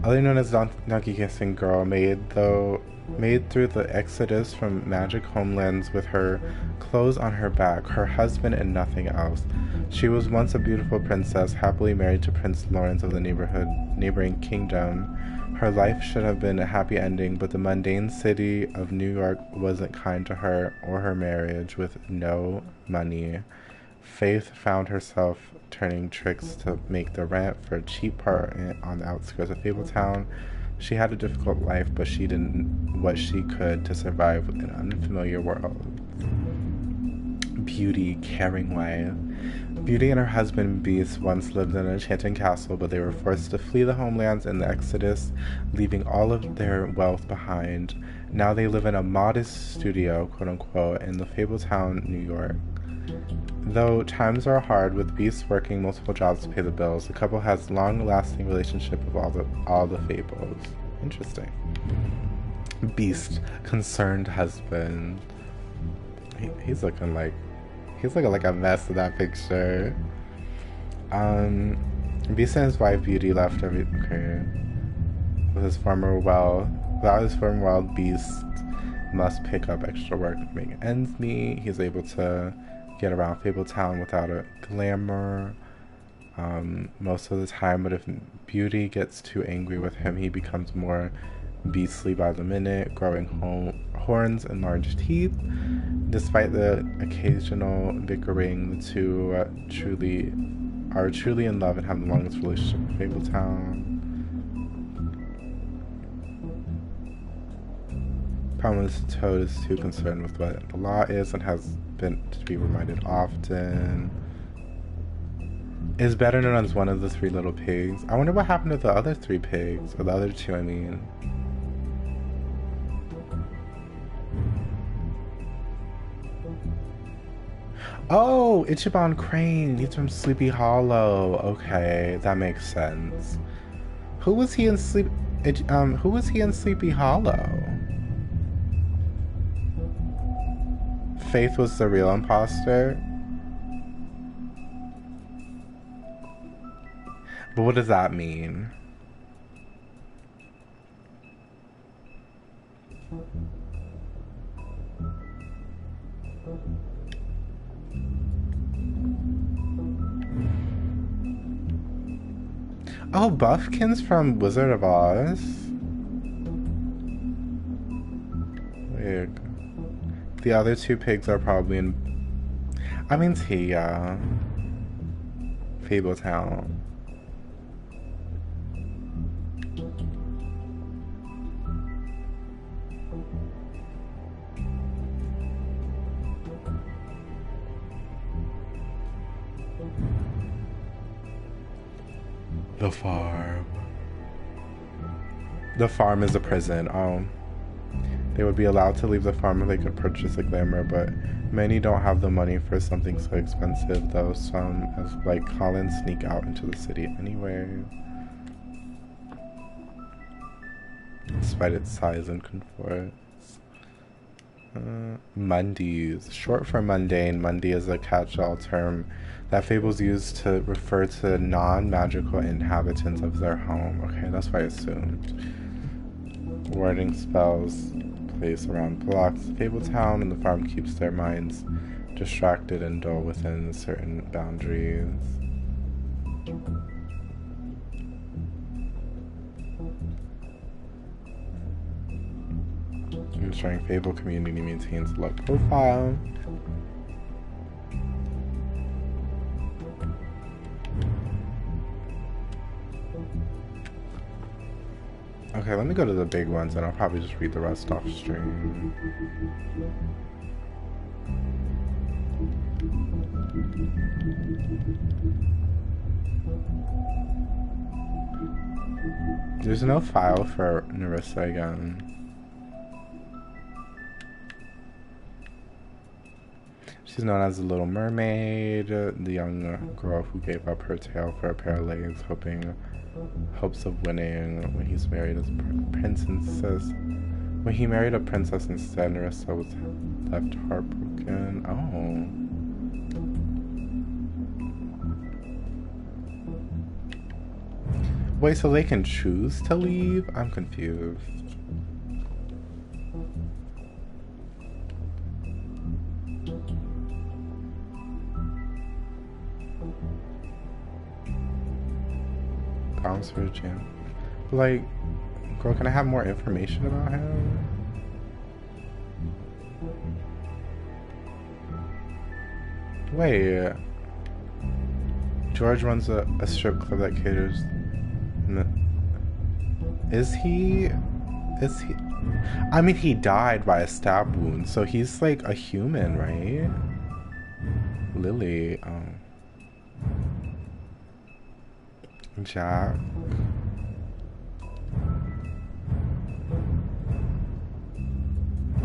Otherwise known as Donkey Skin Girl, made through the exodus from magic homelands with her clothes on her back, her husband, and nothing else. She was once a beautiful princess, happily married to Prince Lawrence of the neighboring kingdom. Her life should have been a happy ending, but the mundane city of New York wasn't kind to her or her marriage. With no money, Faith found herself turning tricks to make the rent for a cheap apartment on the outskirts of Fabletown. She had a difficult life, but she did what she could to survive in an unfamiliar world. Beauty, caring wife. Beauty and her husband Beast once lived in an enchanting castle, but they were forced to flee the homelands in the Exodus, leaving all of their wealth behind. Now they live in a modest studio, quote-unquote, in the Fabletown, New York. Though times are hard, with Beast working multiple jobs to pay the bills, the couple has long-lasting relationship with all the Fables. Interesting. Beast, concerned husband. He's looking like a mess in that picture. Beast and his wife Beauty left with his former wealth. Without his former wealth, Beast must pick up extra work to make ends meet. He's able to get around Fabletown without a glamour most of the time, but if Beauty gets too angry with him, he becomes more beastly by the minute, growing horns and large teeth. Despite the occasional bickering, the two are truly in love and have the longest relationship in Fabletown. Problem is, Toad is too concerned with what the law is and has been to be reminded often. Is better known as one of the 3 little pigs. I wonder what happened to the other 3 pigs, or the other 2, I mean. Oh, Ichiban Crane. He's from Sleepy Hollow. Okay, that makes sense. Who was he in Sleepy Hollow? Faith was the real imposter. But what does that mean? Oh, Buffkin's from Wizard of Oz. Weird. The other 2 pigs are probably in... I mean, Tia. Fabletown. The farm. The farm is a prison. They would be allowed to leave the farm if they could purchase a glamour, but many don't have the money for something so expensive, though some, as like Colin, sneak out into the city anyway. Despite its size and comfort. Mundies. Short for mundane, Mundy is a catch-all term that fables use to refer to non-magical inhabitants of their home. Okay, that's what I assumed. Warding spells place around blocks of Fabletown, and the farm keeps their minds distracted and dull within certain boundaries. Ensuring Fable community maintains a low profile. Okay, let me go to the big ones and I'll probably just read the rest off stream. There's no file for Nerissa again. She's known as the Little Mermaid, the young girl who gave up her tail for a pair of legs, hopes of winning when he's married as princess. When he married a princess instead, Nerissa was left heartbroken. Oh. Wait, so they can choose to leave? I'm confused. Bounce for a jam. Like, girl, can I have more information about him? Wait. George runs a strip club that caters. Is he? I mean, he died by a stab wound, so he's like a human, right? Lily. Jack.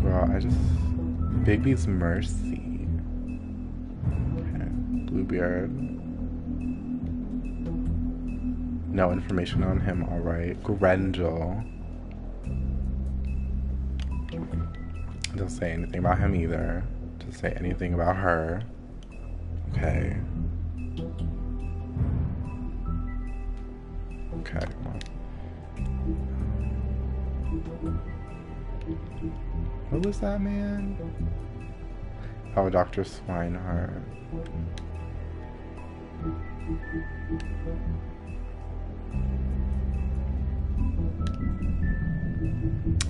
Girl, Bigby's Mercy. Okay. Bluebeard. No information on him, alright. Grendel. Don't say anything about him either. Don't say anything about her. Okay. Okay, well. What was that man? Oh, Dr. Swinehart.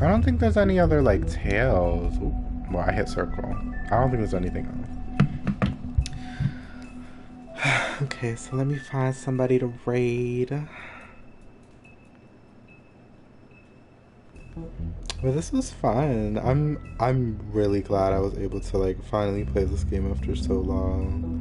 I don't think there's any other, like, tales. Ooh, well, I hit circle. I don't think there's anything else. Okay, so let me find somebody to raid. Well, this was fun. I'm really glad I was able to, like, finally play this game after so long.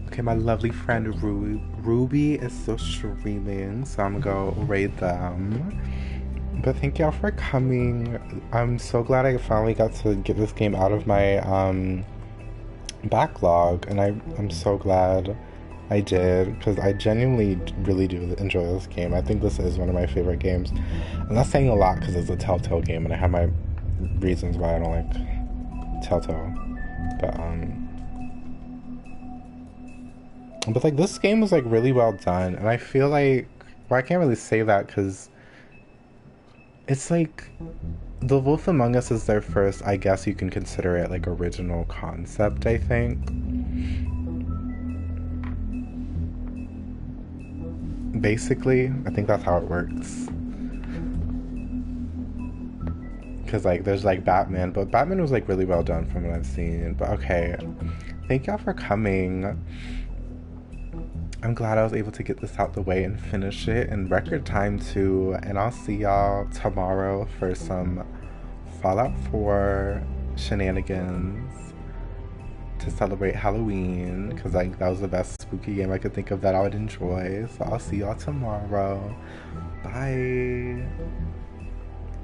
Okay, my lovely friend Ruby is still streaming, so I'm gonna go raid them. But thank y'all for coming. I'm so glad I finally got to get this game out of my backlog, and I'm so glad I did, because I genuinely really do enjoy this game. I think this is one of my favorite games. I'm not saying a lot because it's a Telltale game, and I have my reasons why I don't like Telltale. But like, this game was like really well done, and I feel like, well, I can't really say that because it's like The Wolf Among Us is their first, I guess you can consider it like original concept, I think. Basically, I think that's how it works. Because like, there's like Batman, but Batman was like really well done from what I've seen. But okay, thank y'all for coming. I'm glad I was able to get this out the way and finish it in record time too. And I'll see y'all tomorrow for some Fallout 4 shenanigans to celebrate Halloween, because like that was the best spooky game I could think of that I would enjoy. So I'll see y'all tomorrow. Bye.